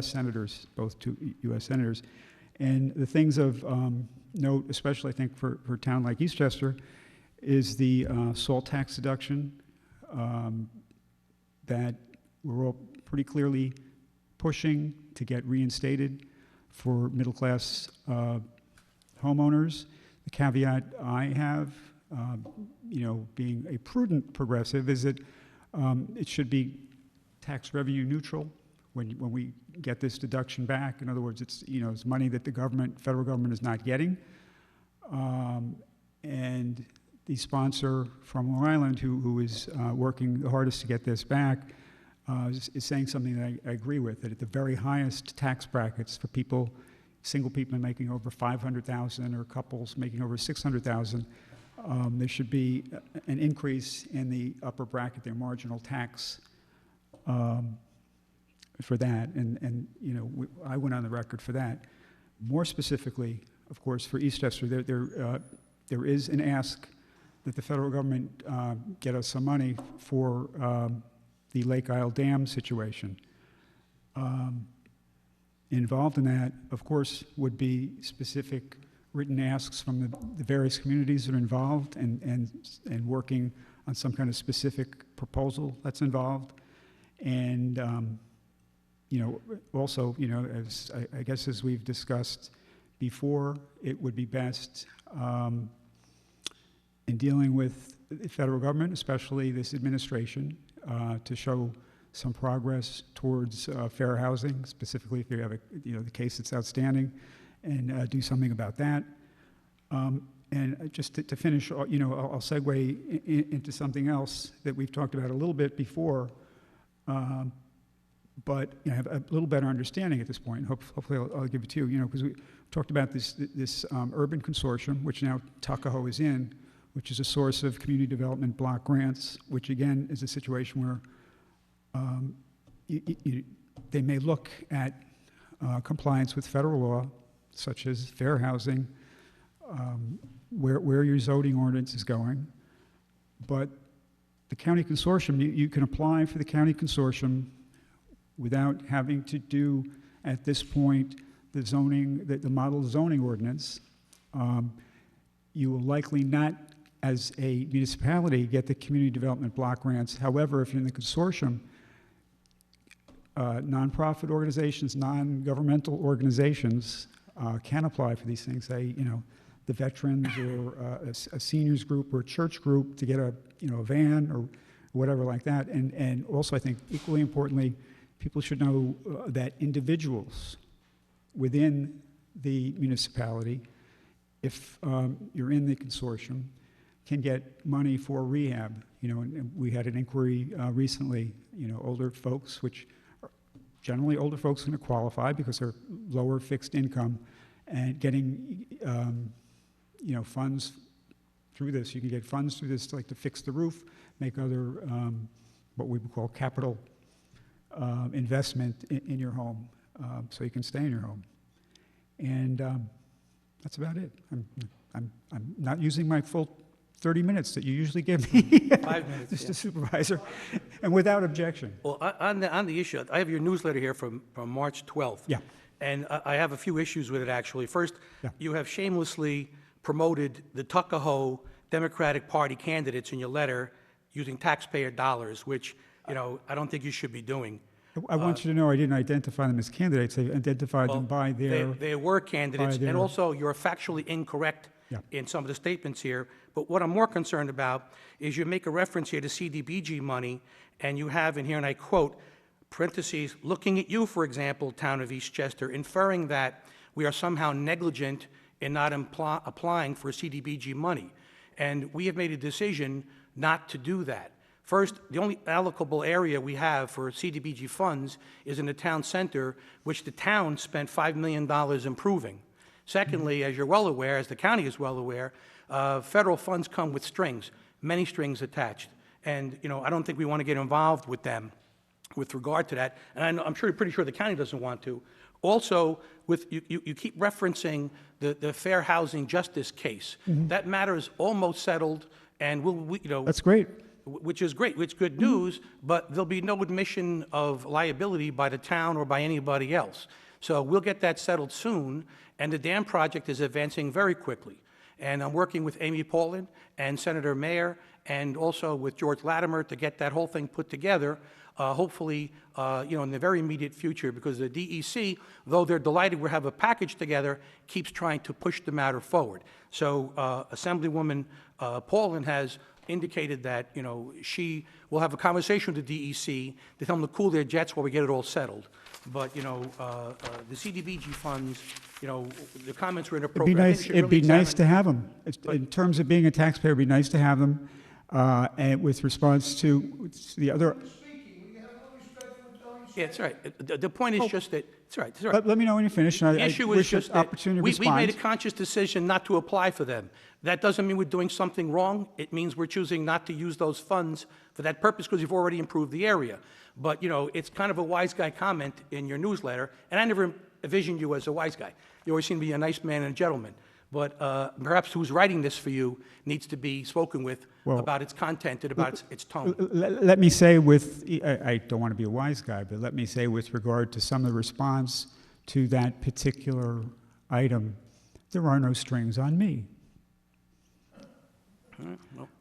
senators, both two U.S. senators. And the things of note, especially I think for a town like Eastchester, is the salt tax deduction that we're all pretty clearly pushing to get reinstated for middle-class homeowners. The caveat I have, you know, being a prudent progressive, is that it should be tax revenue neutral when we get this deduction back. In other words, it's, you know, it's money that the federal government is not getting. And the sponsor from Long Island, who is working the hardest to get this back, is saying something that I agree with, that at the very highest tax brackets for people, single people making over $500,000 or couples making over $600,000, there should be an increase in the upper bracket, their marginal tax for that, and you know, I went on the record for that. More specifically, of course, for Eastchester, there is an ask that the federal government get us some money for the Lake Isle Dam situation. Involved in that, of course, would be specific written asks from the various communities that are involved and working on some kind of specific proposal that's involved. And, you know, also, you know, as I guess as we've discussed before, it would be best in dealing with the federal government, especially this administration, to show some progress towards fair housing, specifically if you have the case that's outstanding, and do something about that. And just to finish, I'll segue into something else that we've talked about a little bit before, but I have a little better understanding at this point. Hopefully I'll give it to you, because we talked about this urban consortium, which now Tuckahoe is in, which is a source of community development block grants, which again is a situation where they may look at compliance with federal law, such as fair housing, where your zoning ordinance is going. But the county consortium, you can apply for the county consortium without having to do, at this point, the model zoning ordinance. You will likely not, as a municipality, get the community development block grants. However, if you're in the consortium, nonprofit organizations, non-governmental organizations can apply for these things. Say, the veterans or a seniors group or a church group to get a van or whatever like that. And also, I think equally importantly, people should know that individuals within the municipality, if you're in the consortium, can get money for rehab. And we had an inquiry recently. Older folks, which generally older folks are going to qualify because they're lower fixed income, and getting funds through this. You can get funds through this to fix the roof, make other what we would call capital investment in your home, so you can stay in your home. And that's about it. I'm not using my full 30 minutes that you usually give me, 5 minutes, Mr. Supervisor, and without objection. Well, on the issue, I have your newsletter here from March 12th. Yeah. And I have a few issues with it, actually. First, Yeah. you have shamelessly promoted the Tuckahoe Democratic Party candidates in your letter using taxpayer dollars, which, I don't think you should be doing. I want you to know I didn't identify them as candidates. I identified them by their... They were candidates, by their- and also you're factually incorrect Yeah. in some of the statements here. But what I'm more concerned about is you make a reference here to CDBG money, and you have in here, and I quote, parentheses, looking at you, for example, town of Eastchester, inferring that we are somehow negligent in not applying for CDBG money. And we have made a decision not to do that. First, the only allocable area we have for CDBG funds is in the town center, which the town spent $5 million improving. Secondly, as you're well aware, as the county is well aware, federal funds come with strings, many strings attached. And, I don't think we want to get involved with them with regard to that. And I'm pretty sure the county doesn't want to. Also, you keep referencing the fair housing justice case. Mm-hmm. That matter is almost settled, and That's great. which is great, which is good news, but there'll be no admission of liability by the town or by anybody else. So we'll get that settled soon, and the dam project is advancing very quickly. And I'm working with Amy Paulin and Senator Mayer and also with George Latimer to get that whole thing put together, hopefully, in the very immediate future, because the DEC, though they're delighted we have a package together, keeps trying to push the matter forward. So Assemblywoman Paulin has indicated that, she will have a conversation with the DEC to tell them to cool their jets while we get it all settled. But, the CDBG funds, the comments were inappropriate. I think we should It'd be really nice to examine- have them. In terms of being a taxpayer, it'd be nice to have them. And with response to the other... Yeah, it's all right. The point is just that, it's all right, it's all right. Let me know when you finish, and The I issue is wish just an that opportunity to we made a respond. conscious decision not to apply for them. That doesn't mean we're doing something wrong. It means we're choosing not to use those funds for that purpose because you've already improved the area. But, it's kind of a wise guy comment in your newsletter, and I never envisioned you as a wise guy. You always seem to be a nice man and a gentleman. But perhaps who's writing this for you needs to be spoken with about its content and about its tone. Let me say I don't want to be a wise guy, but let me say with regard to some of the response to that particular item, there are no strings on me.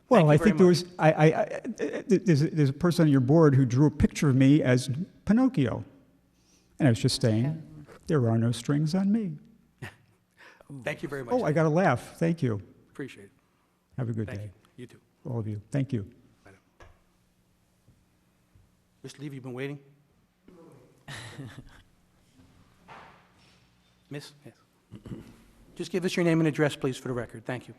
Well, I think there was, there's a person on your board who drew a picture of me as Pinocchio. And I was just saying, there are no strings on me. Thank you very much. Oh, I got a laugh. Thank you. Appreciate it. Have a good Thank day. you. You too. All of you. Thank you. Bye now. Mr. Levy, you've been waiting? Miss? Yes. Just give us your name and address, please, for the record. Thank you.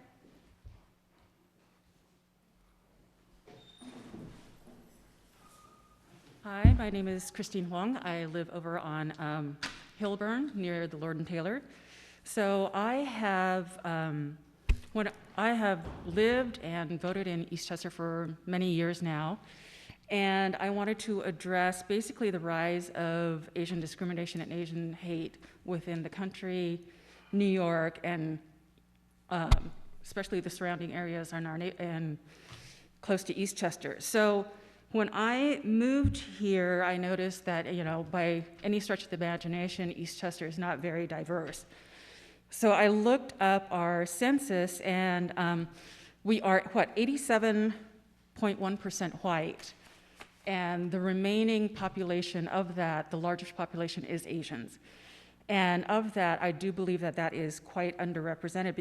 Hi, my name is Christine Huang. I live over on Hilburn, near the Lord and Taylor. So I have lived and voted in Eastchester for many years now, and I wanted to address basically the rise of Asian discrimination and Asian hate within the country, New York, and especially the surrounding areas and close to Eastchester. So when I moved here, I noticed that, by any stretch of the imagination, Eastchester is not very diverse. So I looked up our census, and we are, 87.1% white, and the remaining population of that, the largest population, is Asians. And of that, I do believe that that is quite underrepresented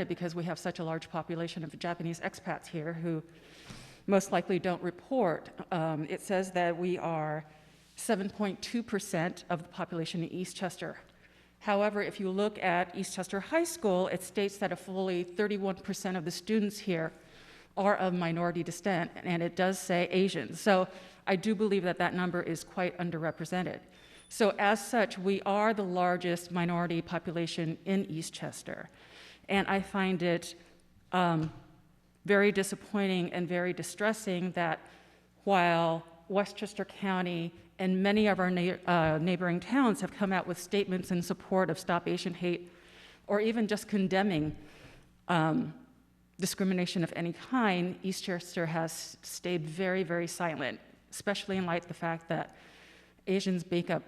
because we have such a large population of Japanese expats here who most likely don't report. It says that we are 7.2% of the population in Eastchester. However, if you look at Eastchester High School, it states that a fully 31% of the students here are of minority descent, and it does say Asians. So I do believe that that number is quite underrepresented. So as such, we are the largest minority population in Eastchester. And I find it very disappointing and very distressing that while Westchester County and many of our neighboring towns have come out with statements in support of Stop Asian Hate, or even just condemning discrimination of any kind, Eastchester has stayed very, very silent, especially in light of the fact that Asians make up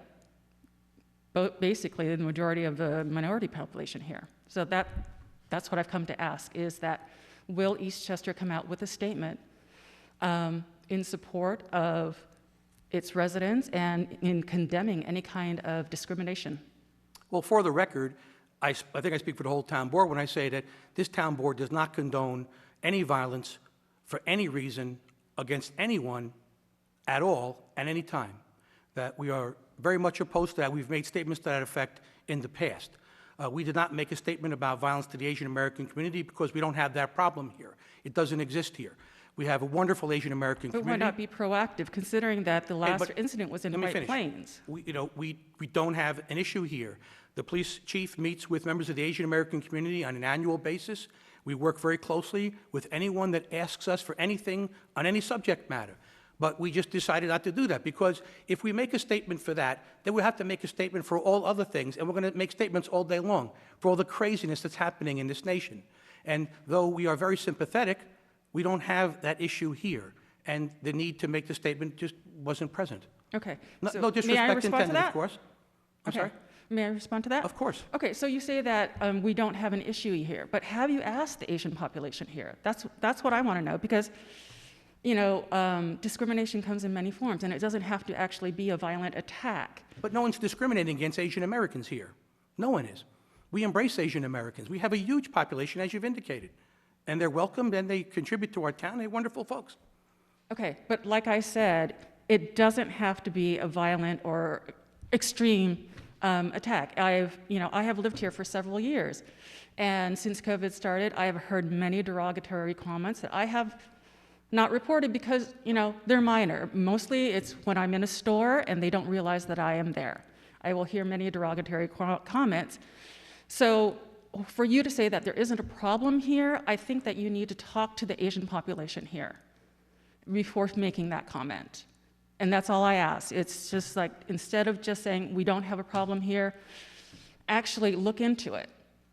basically the majority of the minority population here. So that's what I've come to ask, is that will Eastchester come out with a statement in support of its residents and in condemning any kind of discrimination? Well, for the record, I think I speak for the whole town board when I say that this town board does not condone any violence for any reason against anyone at all at any time. That we are very much opposed to that. We've made statements to that effect in the past. We did not make a statement about violence to the Asian American community because we don't have that problem here. It doesn't exist here. We have a wonderful Asian American community. But why not be proactive, considering that the last incident was in White Plains? We don't have an issue here. The police chief meets with members of the Asian American community on an annual basis. We work very closely with anyone that asks us for anything on any subject matter. But we just decided not to do that because if we make a statement for that, then we have to make a statement for all other things, and we're going to make statements all day long for all the craziness that's happening in this nation. And though we are very sympathetic, we don't have that issue here, and the need to make the statement just wasn't present. Okay. No disrespect intended, of course. I'm sorry? May I respond to that? Of course. Okay, so you say that we don't have an issue here, but have you asked the Asian population here? That's what I want to know, because discrimination comes in many forms, and it doesn't have to actually be a violent attack. But no one's discriminating against Asian Americans here. No one is. We embrace Asian Americans. We have a huge population, as you've indicated. And they're welcomed, and they contribute to our town. They're wonderful folks. Okay, but like I said, it doesn't have to be a violent or extreme attack. I have lived here for several years, and since COVID started, I have heard many derogatory comments that I have not reported because, they're minor. Mostly it's when I'm in a store and they don't realize that I am there. I will hear many derogatory comments. So for you to say that there isn't a problem here, I think that you need to talk to the Asian population here before making that comment. And that's all I ask. It's just like, instead of just saying, we don't have a problem here, actually look into it.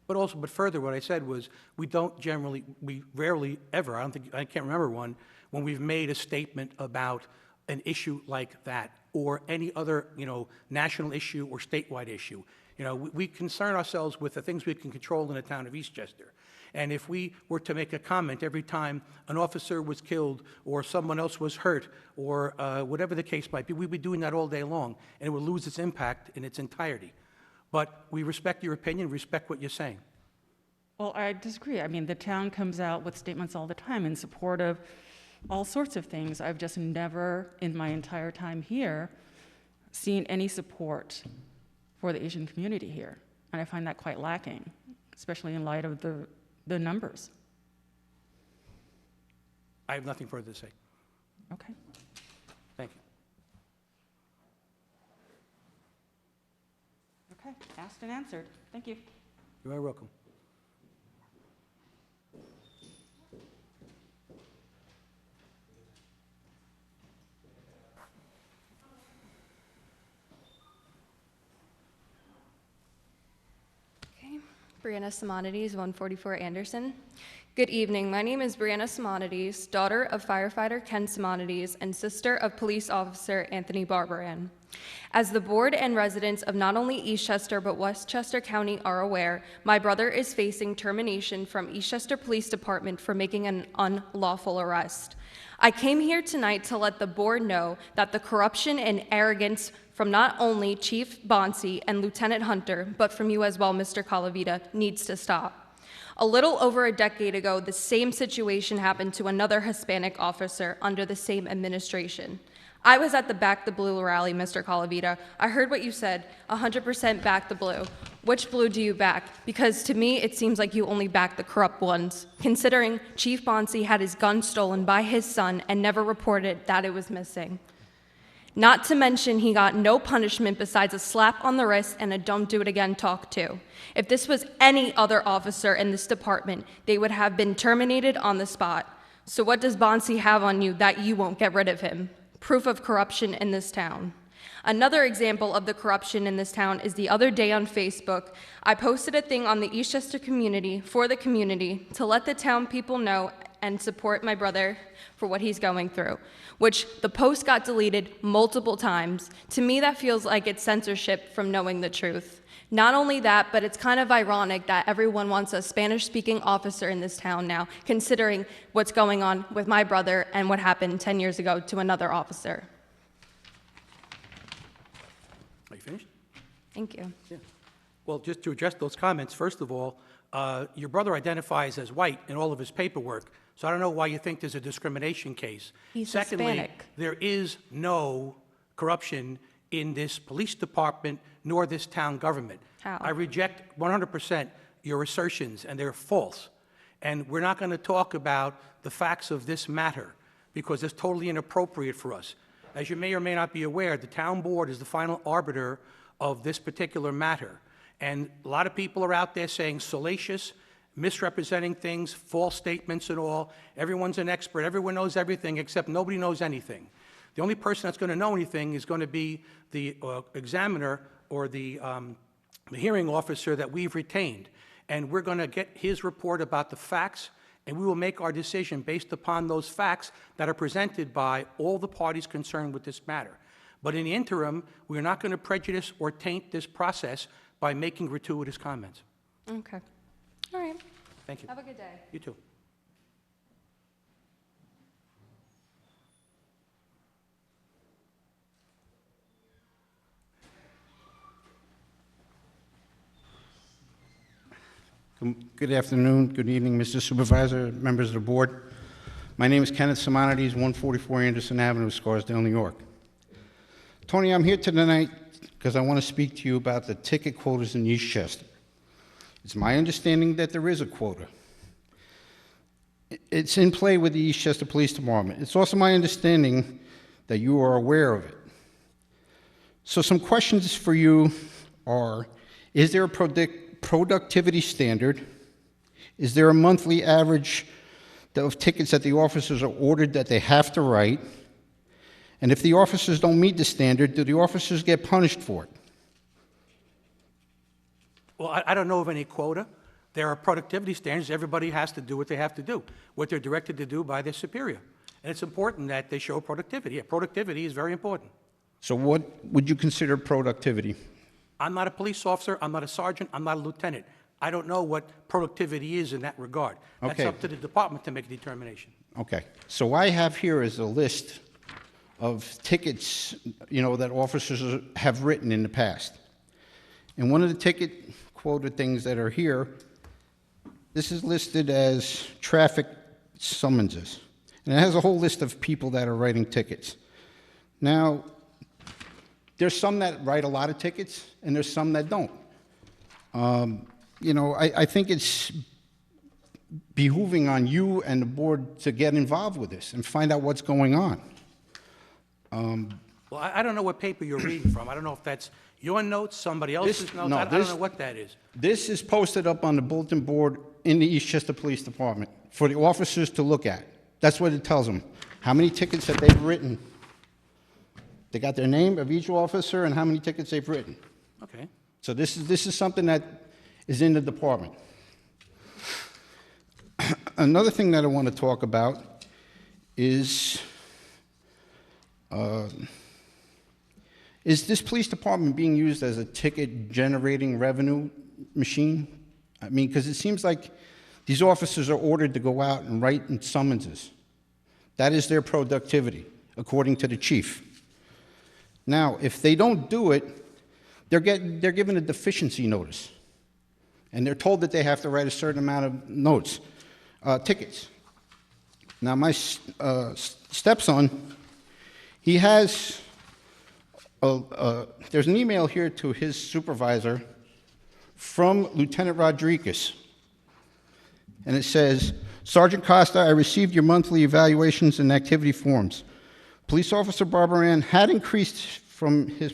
But further, what I said was, we rarely ever, I can't remember one, when we've made a statement about an issue like that, or any other, national issue or statewide issue. We concern ourselves with the things we can control in the town of Eastchester. And if we were to make a comment every time an officer was killed or someone else was hurt or whatever the case might be, we'd be doing that all day long, and it would lose its impact in its entirety. But we respect your opinion, respect what you're saying. Well, I disagree. I mean, the town comes out with statements all the time in support of all sorts of things. I've just never, in my entire time here, seen any support for the Asian community here. And I find that quite lacking, especially in light of the numbers. I have nothing further to say. Okay. Thank you. Okay, asked and answered. Thank you. You're very welcome. Okay. Brianna Simonides, 144 Anderson. Good evening. My name is Brianna Simonides, daughter of firefighter Ken Simonides and sister of police officer Anthony Barbaran. As the board and residents of not only Eastchester but Westchester County are aware, my brother is facing termination from Eastchester Police Department for making an unlawful arrest. I came here tonight to let the board know that the corruption and arrogance from not only Chief Bonsi and Lieutenant Hunter, but from you as well, Mr. Calavita, needs to stop. A little over a decade ago, the same situation happened to another Hispanic officer under the same administration. I was at the Back the Blue rally, Mr. Calavita. I heard what you said, 100% back the blue. Which blue do you back? Because to me, it seems like you only back the corrupt ones, considering Chief Bonsi had his gun stolen by his son and never reported that it was missing. Not to mention he got no punishment besides a slap on the wrist and a don't do it again talk to. If this was any other officer in this department, they would have been terminated on the spot. So what does Bonsi have on you that you won't get rid of him? Proof of corruption in this town. Another example of the corruption in this town is the other day on Facebook. I posted a thing on the Eastchester community for the community to let the town people know and support my brother for what he's going through, which the post got deleted multiple times. To me, that feels like it's censorship from knowing the truth. Not only that, but it's kind of ironic that everyone wants a Spanish-speaking officer in this town now, considering what's going on with my brother and what happened 10 years ago to another officer. Are you finished? Thank you. Yeah. Well, just to address those comments, first of all, your brother identifies as white in all of his paperwork, so I don't know why you think there's a discrimination case. He's Secondly, Hispanic. there is no corruption in this police department nor this town government. How? I reject 100% your assertions, and they're false. And we're not going to talk about the facts of this matter because it's totally inappropriate for us. As you may or may not be aware, the town board is the final arbiter of this particular matter. And a lot of people are out there saying salacious, misrepresenting things, false statements and all. Everyone's an expert. Everyone knows everything, except nobody knows anything. The only person that's going to know anything is going to be the examiner or the hearing officer that we've retained. And we're going to get his report about the facts, and we will make our decision based upon those facts that are presented by all the parties concerned with this matter. But in the interim, we are not going to prejudice or taint this process by making gratuitous comments. Okay. All right. Thank you. Have a good day. You too. Good afternoon, good evening, Mr. Supervisor, members of the board. My name is Kenneth Simonides, 144 Anderson Avenue, Scarsdale, New York. Tony, I'm here tonight because I want to speak to you about the ticket quotas in Eastchester. It's my understanding that there is a quota. it's in play with the Eastchester Police Department. It's also my understanding that you are aware of it. So some questions for you are, is there a productivity standard? Is there a monthly average of tickets that the officers are ordered that they have to write? And if the officers don't meet the standard, do the officers get punished for it? Well, I don't know of any quota. There are productivity standards. Everybody has to do what they have to do, what they're directed to do by their superior. And it's important that they show productivity. Yeah, productivity is very important. So what would you consider productivity? I'm not a police officer. I'm not a sergeant. I'm not a lieutenant. I don't know what productivity is in that regard. That's Okay. up to the department to make a determination. Okay, so I have here is a list of tickets, that officers have written in the past. And one of the ticket quoted things that are here, this is listed as traffic summonses. And it has a whole list of people that are writing tickets. Now, there's some that write a lot of tickets, and there's some that don't. I think it's behooving on you and the board to get involved with this and find out what's going on. Well, I don't know what paper you're reading from. I don't know if that's your notes, somebody else's notes. I don't know what that is. This is posted up on the bulletin board in the Eastchester Police Department for the officers to look at. That's what it tells them. How many tickets that they've written. They got their name of each officer and how many tickets they've written. Okay. So this is something that is in the department. Another thing that I want to talk about is this police department being used as a ticket-generating revenue machine? I mean, because it seems like these officers are ordered to go out and write in summonses. That is their productivity, according to the chief. Now, if they don't do it, they're given a deficiency notice. And they're told that they have to write a certain amount of tickets. Now, my stepson, he has, there's an email here to his supervisor from Lieutenant Rodriguez. And it says, Sergeant Costa, I received your monthly evaluations and activity forms. Police Officer Barbaran had increased from his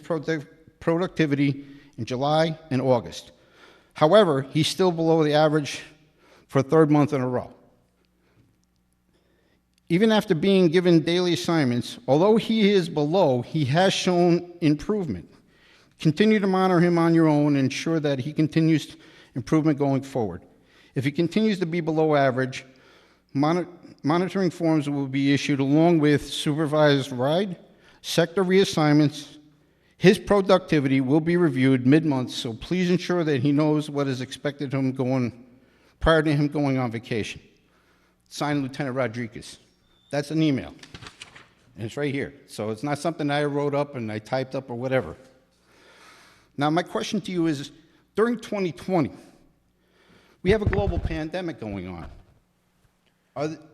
productivity in July and August. However, he's still below the average for a third month in a row. Even after being given daily assignments, although he is below, he has shown improvement. Continue to monitor him on your own and ensure that he continues improvement going forward. If he continues to be below average, monitoring forms will be issued along with supervised ride, sector reassignments. His productivity will be reviewed mid-month, so please ensure that he knows what is expected of him prior to him going on vacation. Signed, Lieutenant Rodriguez. That's an email, and it's right here. So it's not something I wrote up and I typed up or whatever. Now, my question to you is, during 2020, we have a global pandemic going on.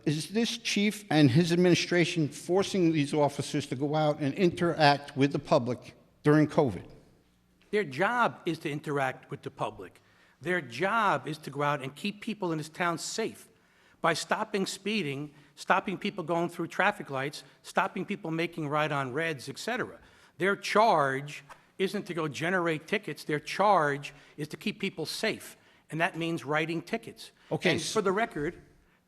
Is this chief and his administration forcing these officers to go out and interact with the public during COVID? Their job is to interact with the public. Their job is to go out and keep people in this town safe by stopping speeding, stopping people going through traffic lights, stopping people making right-on reds, etc. Their charge isn't to go generate tickets. Their charge is to keep people safe, and that means writing tickets. Okay, And for the record,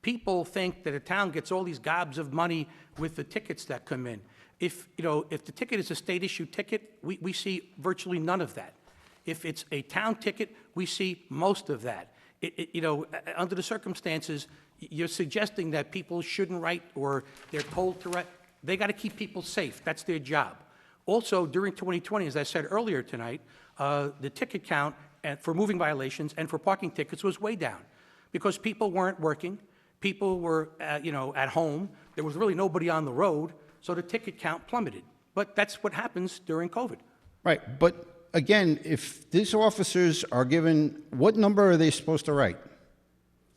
people think that a town gets all these gobs of money with the tickets that come in. If the ticket is a state-issued ticket, we see virtually none of that. If it's a town ticket, we see most of that. Under the circumstances, you're suggesting that people shouldn't write or they're told to write. They got to keep people safe. That's their job. Also, during 2020, as I said earlier tonight, the ticket count for moving violations and for parking tickets was way down because people weren't working. People were, at home. There was really nobody on the road, so the ticket count plummeted. But that's what happens during COVID. Right, but again, if these officers are given, what number are they supposed to write?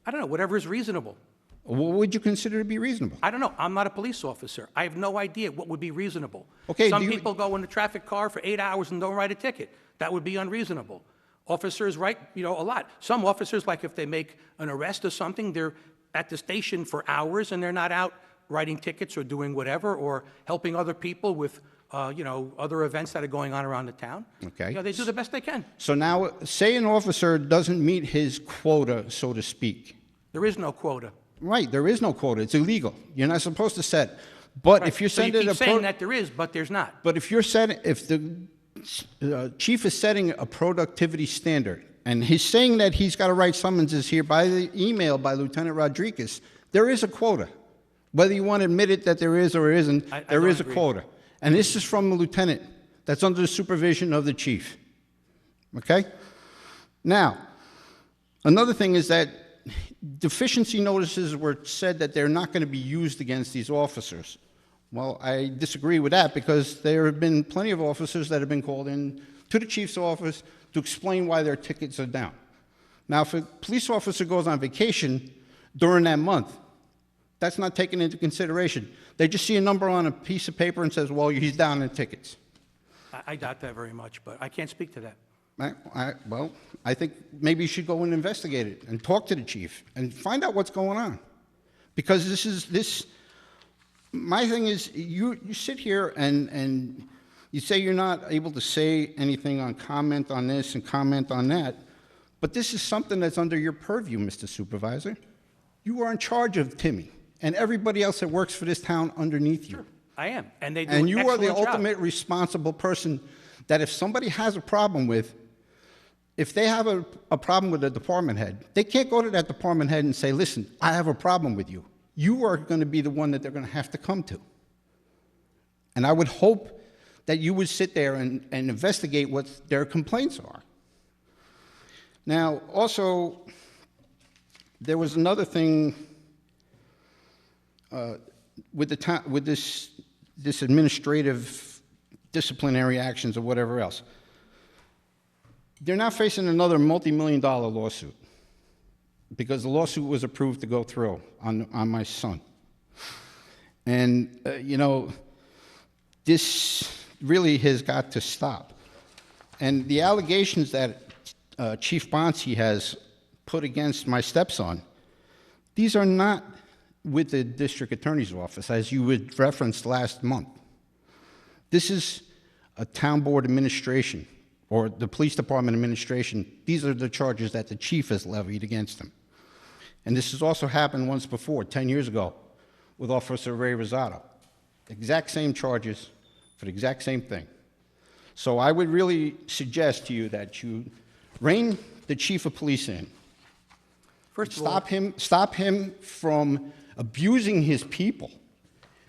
I don't know, whatever is reasonable. What would you consider to be reasonable? I don't know. I'm not a police officer. I have no idea what would be reasonable. Okay, Some people go in a traffic car for 8 hours and don't write a ticket. That would be unreasonable. Officers write, a lot. Some officers, like if they make an arrest or something, they're at the station for hours and they're not out writing tickets or doing whatever or helping other people with, other events that are going on around the town. Okay. They do the best they can. So now, say an officer doesn't meet his quota, so to speak. There is no quota. Right, there is no quota. It's illegal. You're not supposed to set. But if you're So you sending keep saying that there is, but there's not. But if the chief is setting a productivity standard, and he's saying that he's got to write summonses here by the email by Lieutenant Rodriguez, there is a quota. Whether you want to admit it that there is or isn't, there is a quota. And this is from the lieutenant that's under the supervision of the chief. Okay? Now, another thing is that deficiency notices were said that they're not going to be used against these officers. Well, I disagree with that because there have been plenty of officers that have been called in to the chief's office to explain why their tickets are down. Now, if a police officer goes on vacation during that month, that's not taken into consideration. They just see a number on a piece of paper and says, well, he's down in tickets. I doubt that very much, but I can't speak to that. Well, I think maybe you should go and investigate it and talk to the chief and find out what's going on. Because my thing is, you sit here and you say you're not able to say anything on comment on this and comment on that, but this is something that's under your purview, Mr. Supervisor. You are in charge of Timmy and everybody else that works for this town underneath you. Sure, I am, and they do And an you are the excellent job. ultimate responsible person that if somebody has a problem with, if they have a problem with a department head, they can't go to that department head and say, listen, I have a problem with you. You are going to be the one that they're going to have to come to. And I would hope that you would sit there and investigate what their complaints are. Now, also, there was another thing with this administrative disciplinary actions or whatever else. They're now facing another multi-million-dollar lawsuit because the lawsuit was approved to go through on my son. And, this really has got to stop. And the allegations that Chief Bonsi has put against my stepson, these are not with the district attorney's office, as you had referenced last month. This is a town board administration or the police department administration. These are the charges that the chief has levied against him. And this has also happened once before, 10 years ago, with Officer Ray Rosado. Exact same charges for the exact same thing. So I would really suggest to you that you rein the chief of police in. First of all, Stop him from abusing his people,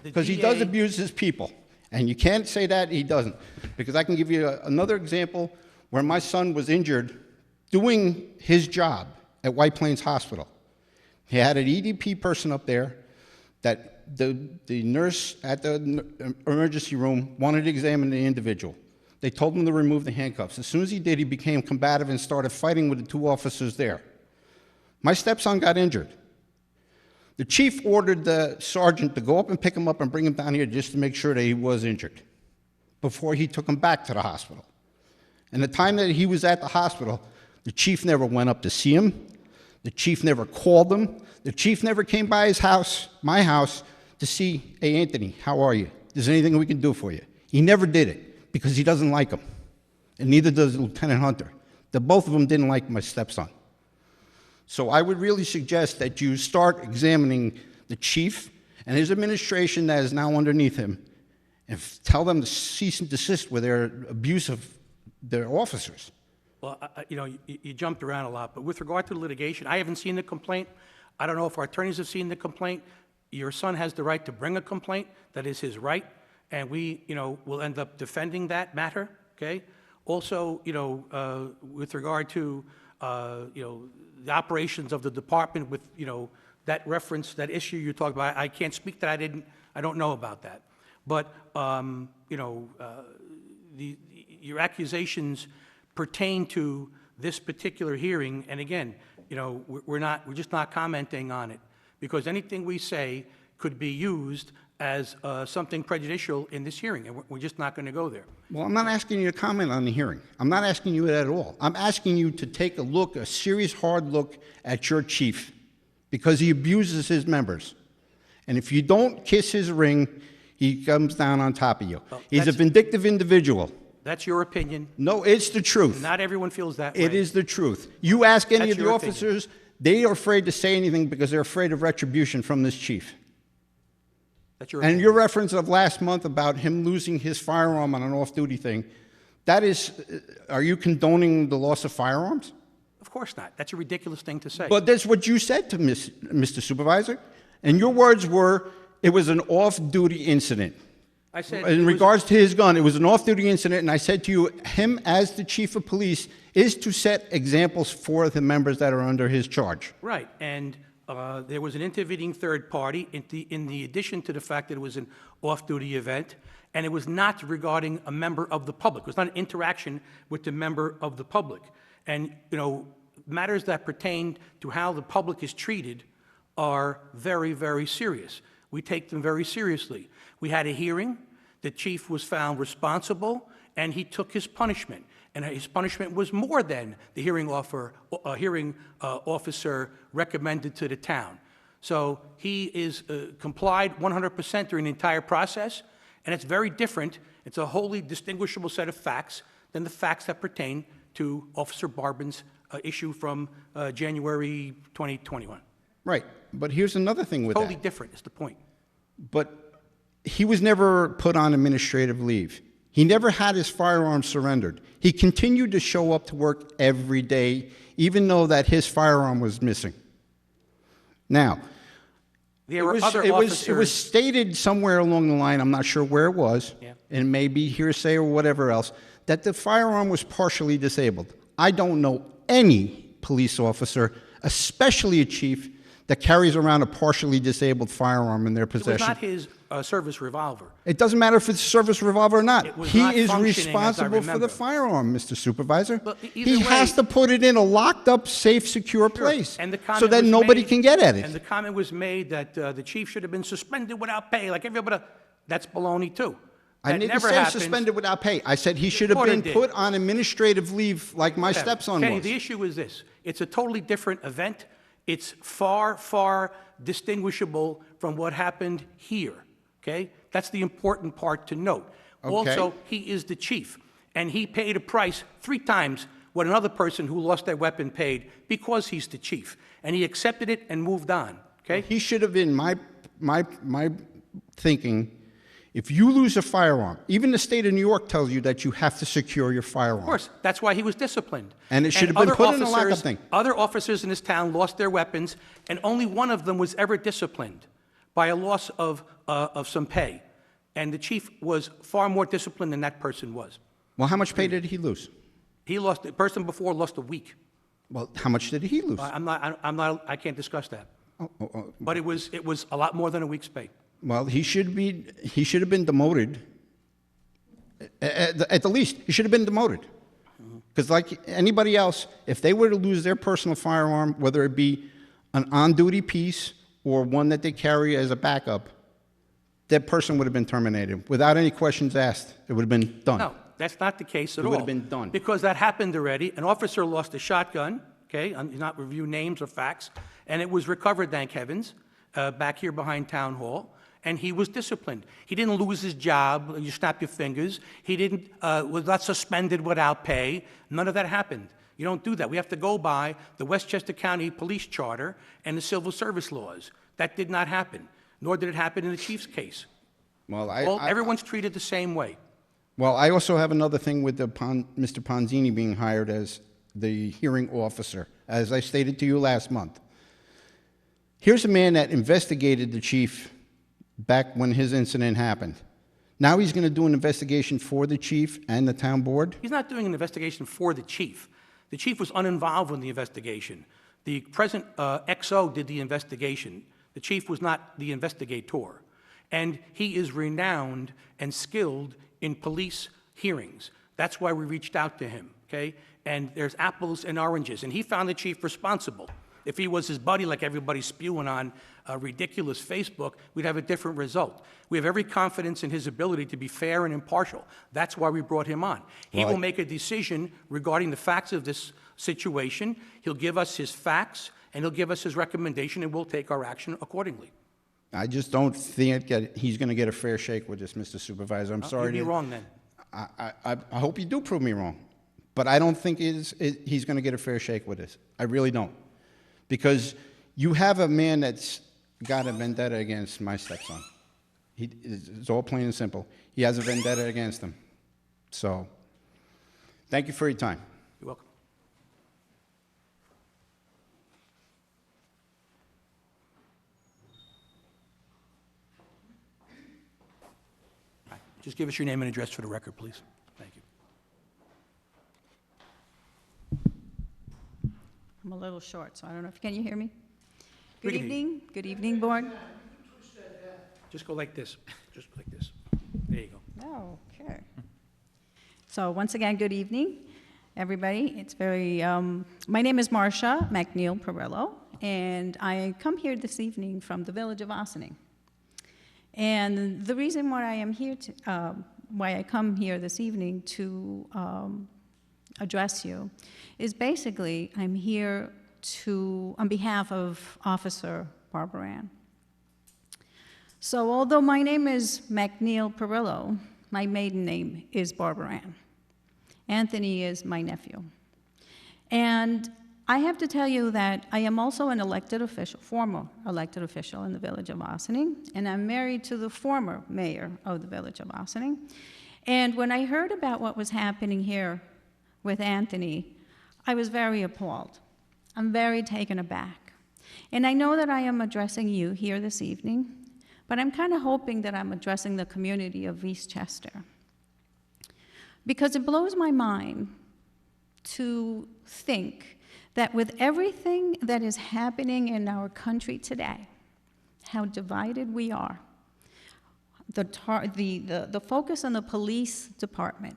because he does abuse his people. And you can't say that he doesn't, because I can give you another example where my son was injured doing his job at White Plains Hospital. He had an EDP person up there that the nurse at the emergency room wanted to examine the individual. They told him to remove the handcuffs. As soon as he did, he became combative and started fighting with the two officers there. My stepson got injured. The chief ordered the sergeant to go up and pick him up and bring him down here just to make sure that he was injured before he took him back to the hospital. And the time that he was at the hospital, the chief never went up to see him. The chief never called him. The chief never came by his house, my house, to see, hey, Anthony, how are you? Is there anything we can do for you? He never did it because he doesn't like him. And neither does Lieutenant Hunter. Both of them didn't like my stepson. So I would really suggest that you start examining the chief and his administration that is now underneath him and tell them to cease and desist with their abuse of their officers. Well, you jumped around a lot, but with regard to the litigation, I haven't seen the complaint. I don't know if our attorneys have seen the complaint. Your son has the right to bring a complaint. That is his right, and we, will end up defending that matter, okay? Also, with regard to, the operations of the department with, that reference, that issue you talked about, I can't speak to that. I don't know about that. But, your accusations pertain to this particular hearing, and again, we're just not commenting on it, because anything we say could be used as something prejudicial in this hearing, and we're just not going to go there. Well, I'm not asking you to comment on the hearing. I'm not asking you that at all. I'm asking you to take a serious, hard look at your chief, because he abuses his members. And if you don't kiss his ring, he comes down on top of you. Well, He's a that's- vindictive individual. That's your opinion. No, it's the truth. Not everyone feels that way. It is the truth. You ask any That's of the your opinion. officers, they are afraid to say anything because they're afraid of retribution from this chief. That's your And opinion. your reference of last month about him losing his firearm on an off-duty thing, that is, are you condoning the loss of firearms? Of course not. That's a ridiculous thing to say. But that's what you said to Mr. Supervisor. And your words were, it was an off-duty incident. I said In it was- regards to his gun, it was an off-duty incident, and I said to you, him as the chief of police is to set examples for the members that are under his charge. Right, and there was an intervening third party in the addition to the fact that it was an off-duty event, and it was not regarding a member of the public. It was not an interaction with the member of the public. And, you know, matters that pertain to how the public is treated are very, very serious. We take them very seriously. We had a hearing. The chief was found responsible, and he took his punishment. And his punishment was more than the hearing officer recommended to the town. So he is complied 100% during the entire process, and it's very different. It's a wholly distinguishable set of facts than the facts that pertain to Officer Barban's issue from January 2021. Right, but here's another thing with Totally that. different is the point. But he was never put on administrative leave. He never had his firearm surrendered. He continued to show up to work every day, even though that his firearm was missing. Now, There were other officers. it was stated somewhere along the line, I'm not sure where it was, Yeah. and maybe hearsay or whatever else, that the firearm was partially disabled. I don't know any police officer, especially a chief, that carries around a partially disabled firearm in their It was possession. not his service revolver. It doesn't matter if it's a service revolver or It not. was He not is functioning, as I responsible for remember. the firearm, Mr. Supervisor. But either He way- has to put it in a locked-up, safe, secure Sure. place And the so comment that was nobody made- can get at And the it. comment was made that the chief should have been suspended without pay, like everybody. That's baloney, too. I That didn't never say happens. suspended without pay. I said he should have Reporter been did. put on administrative leave like my Okay. stepson Kenny, was. the issue is this. It's a totally different event. It's far, far distinguishable from what happened here, okay? That's the important part to note. Okay. Also, he is the chief, and he paid a price 3 times what another person who lost their weapon paid because he's the chief. And he accepted it and moved on, okay? He should have been, my thinking, if you lose a firearm, even the state of New York tells you that you have to secure your firearm. Of course, that's why he was disciplined. And it should have been other put in a lockup officers- thing. Other officers in this town lost their weapons, and only one of them was ever disciplined by a loss of some pay. And the chief was far more disciplined than that person was. Well, how much pay did he lose? He lost, the person before lost a week. Well, how much did he lose? I can't discuss that. But it was a lot more than a week's pay. Well, he should have been demoted. At the least, he should have been demoted. Because like anybody else, if they were to lose their personal firearm, whether it be an on-duty piece or one that they carry as a backup, that person would have been terminated without any questions asked. It would have been done. No, that's not the case at It all. would have been done. Because that happened already. An officer lost a shotgun, okay, he's not review names or facts, and it was recovered, thank heavens, back here behind Town Hall, and he was disciplined. He didn't lose his job, you snap your fingers. He didn't, was not suspended without pay. None of that happened. You don't do that. We have to go by the Westchester County Police Charter and the Civil Service laws. That did not happen, nor did it happen in the chief's case. Well, Everyone's treated the same way. Well, I also have another thing with Mr. Ponzini being hired as the hearing officer, as I stated to you last month. Here's a man that investigated the chief back when his incident happened. Now he's going to do an investigation for the chief and the town board? He's not doing an investigation for the chief. The chief was uninvolved in the investigation. The present XO did the investigation. The chief was not the investigator. And he is renowned and skilled in police hearings. That's why we reached out to him, okay? And there's apples and oranges. And he found the chief responsible. If he was his buddy, like everybody's spewing on ridiculous Facebook, we'd have a different result. We have every confidence in his ability to be fair and impartial. That's why we brought him on. He will make a decision regarding the facts of this situation. He'll give us his facts and he'll give us his recommendation, and we'll take our action accordingly. I just don't think that he's going to get a fair shake with this, Mr. Supervisor. I'm sorry. You'd be wrong then. I hope you do prove me wrong, but I don't think he's going to get a fair shake with this. I really don't. Because you have a man that's got a vendetta against my stepson. It's all plain and simple. He has a vendetta against him. So, thank you for your time. You're welcome. All right, just give us your name and address for the record, please. Thank you. I'm a little short, so I don't know if, can you hear me? We Good can hear you. evening, good evening, board. Just go like this. Just like this. There you go. Okay. So once again, good evening, everybody. It's very, my name is Marcia McNeil Perillo, and I come here this evening from the village of Ossining. And the reason why I am here why I come here this evening to address you is basically I'm here on behalf of Officer Barbara Ann. So although my name is McNeil Perillo, my maiden name is Barbara Ann. Anthony is my nephew. And I have to tell you that I am also an elected official, former elected official in the village of Ossining, and I'm married to the former mayor of the village of Ossining. And when I heard about what was happening here with Anthony, I was very appalled. I'm very taken aback. And I know that I am addressing you here this evening, but I'm kind of hoping that I'm addressing the community of Eastchester. Because it blows my mind to think that with everything that is happening in our country today, how divided we are, the focus on the police department,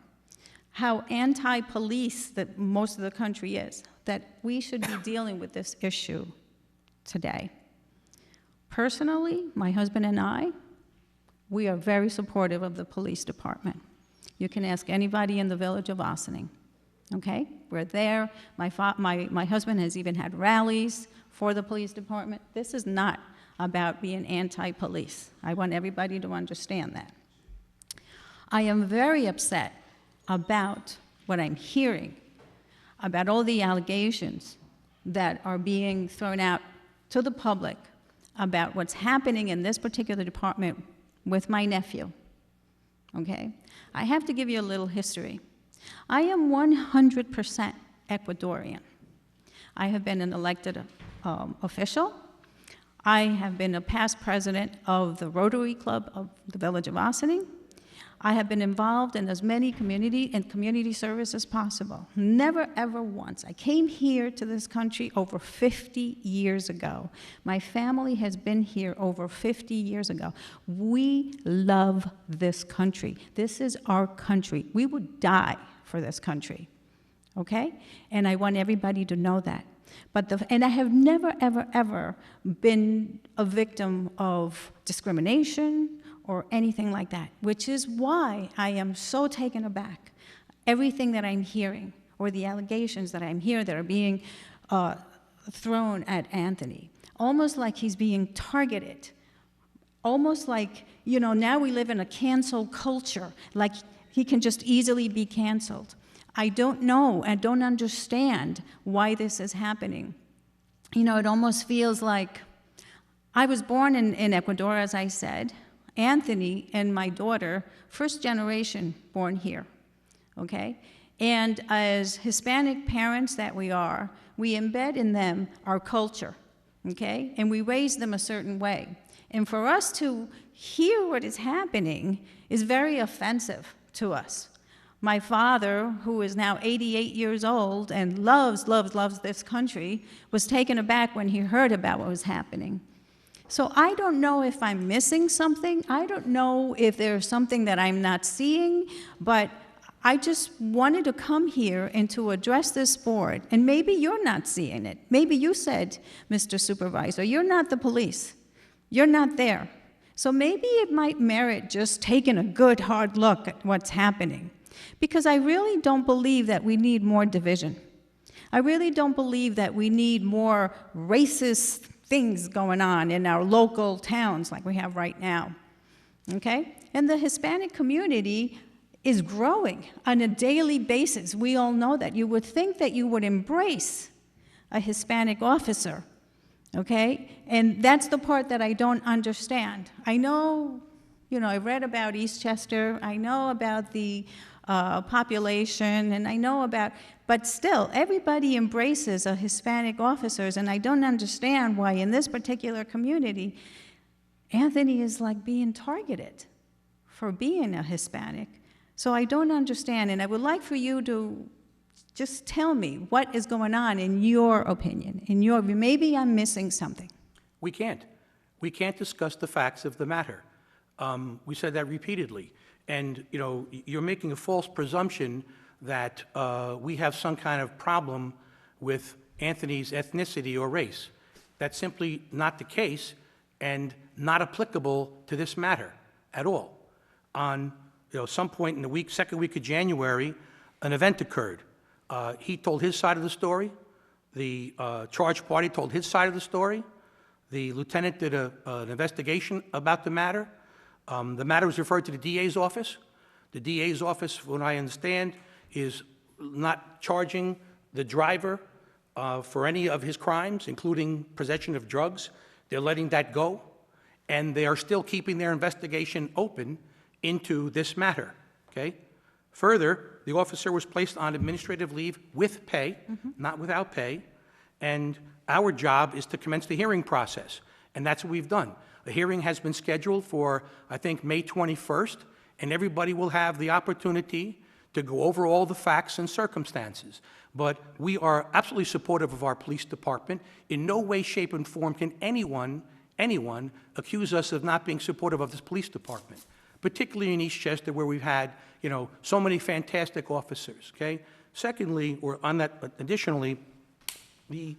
how anti-police that most of the country is, that we should be dealing with this issue today. Personally, my husband and I, we are very supportive of the police department. You can ask anybody in the village of Ossining, okay? We're there. My husband has even had rallies for the police department. This is not about being anti-police. I want everybody to understand that. I am very upset about what I'm hearing, about all the allegations that are being thrown out to the public about what's happening in this particular department with my nephew, okay? I have to give you a little history. I am 100% Ecuadorian. I have been an elected official. I have been a past president of the Rotary Club of the village of Ossining. I have been involved in as many community service as possible. Never, ever once. I came here to this country over 50 years ago. My family has been here over 50 years ago. We love this country. This is our country. We would die for this country, okay? And I want everybody to know that. And I have never, ever, ever been a victim of discrimination or anything like that, which is why I am so taken aback. Everything that I'm hearing, or the allegations that I'm hearing that are being thrown at Anthony, almost like he's being targeted, almost like, you know, now we live in a cancel culture, like he can just easily be canceled. I don't know, I don't understand why this is happening. You know, it almost feels like I was born in Ecuador, as I said. Anthony and my daughter, first generation born here, okay? And as Hispanic parents that we are, we embed in them our culture, okay? And we raise them a certain way. And for us to hear what is happening is very offensive to us. My father, who is now 88 years old and loves this country, was taken aback when he heard about what was happening. So I don't know if I'm missing something. I don't know if there's something that I'm not seeing, but I just wanted to come here and to address this board. And maybe you're not seeing it. Maybe you said, Mr. Supervisor, you're not the police. You're not there. So maybe it might merit just taking a good hard look at what's happening. Because I really don't believe that we need more division. I really don't believe that we need more racist things going on in our local towns like we have right now, okay? And the Hispanic community is growing on a daily basis. We all know that. You would think that you would embrace a Hispanic officer, okay? And that's the part that I don't understand. I know, you know, I read about Eastchester, I know about the population, and I know about, but still, everybody embraces a Hispanic officers, and I don't understand why in this particular community, Anthony is like being targeted for being a Hispanic. So I don't understand, and I would like for you to just tell me what is going on in your opinion, in your view. Maybe I'm missing something. We can't. We can't discuss the facts of the matter. We said that repeatedly. And, you know, you're making a false presumption that we have some kind of problem with Anthony's ethnicity or race. That's simply not the case and not applicable to this matter at all. On some point in the week, second week of January, an event occurred. He told his side of the story. The charge party told his side of the story. The lieutenant did an investigation about the matter. The matter was referred to the DA's office. The DA's office, from what I understand, is not charging the driver for any of his crimes, including possession of drugs. They're letting that go, and they are still keeping their investigation open into this matter, okay? Further, the officer was placed on administrative leave with pay, not without pay, and our job is to commence the hearing process, and that's what we've done. A hearing has been scheduled for, I think, May 21st, and everybody will have the opportunity to go over all the facts and circumstances. But we are absolutely supportive of our police department. In no way, shape, and form can anyone accuse us of not being supportive of this police department, particularly in Eastchester, where we've had, so many fantastic officers, okay? Secondly, or on that, additionally, the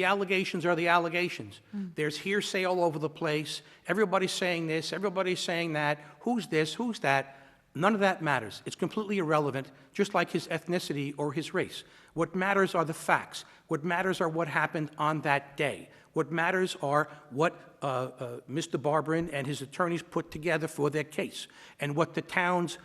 allegations are the allegations. There's hearsay all over the place. Everybody's saying this, everybody's saying that. Who's this, who's that? None of that matters. It's completely irrelevant, just like his ethnicity or his race. What matters are the facts. What matters are what happened on that day. What matters are what Mr. Barberin and his attorneys put together for their case, and what the town's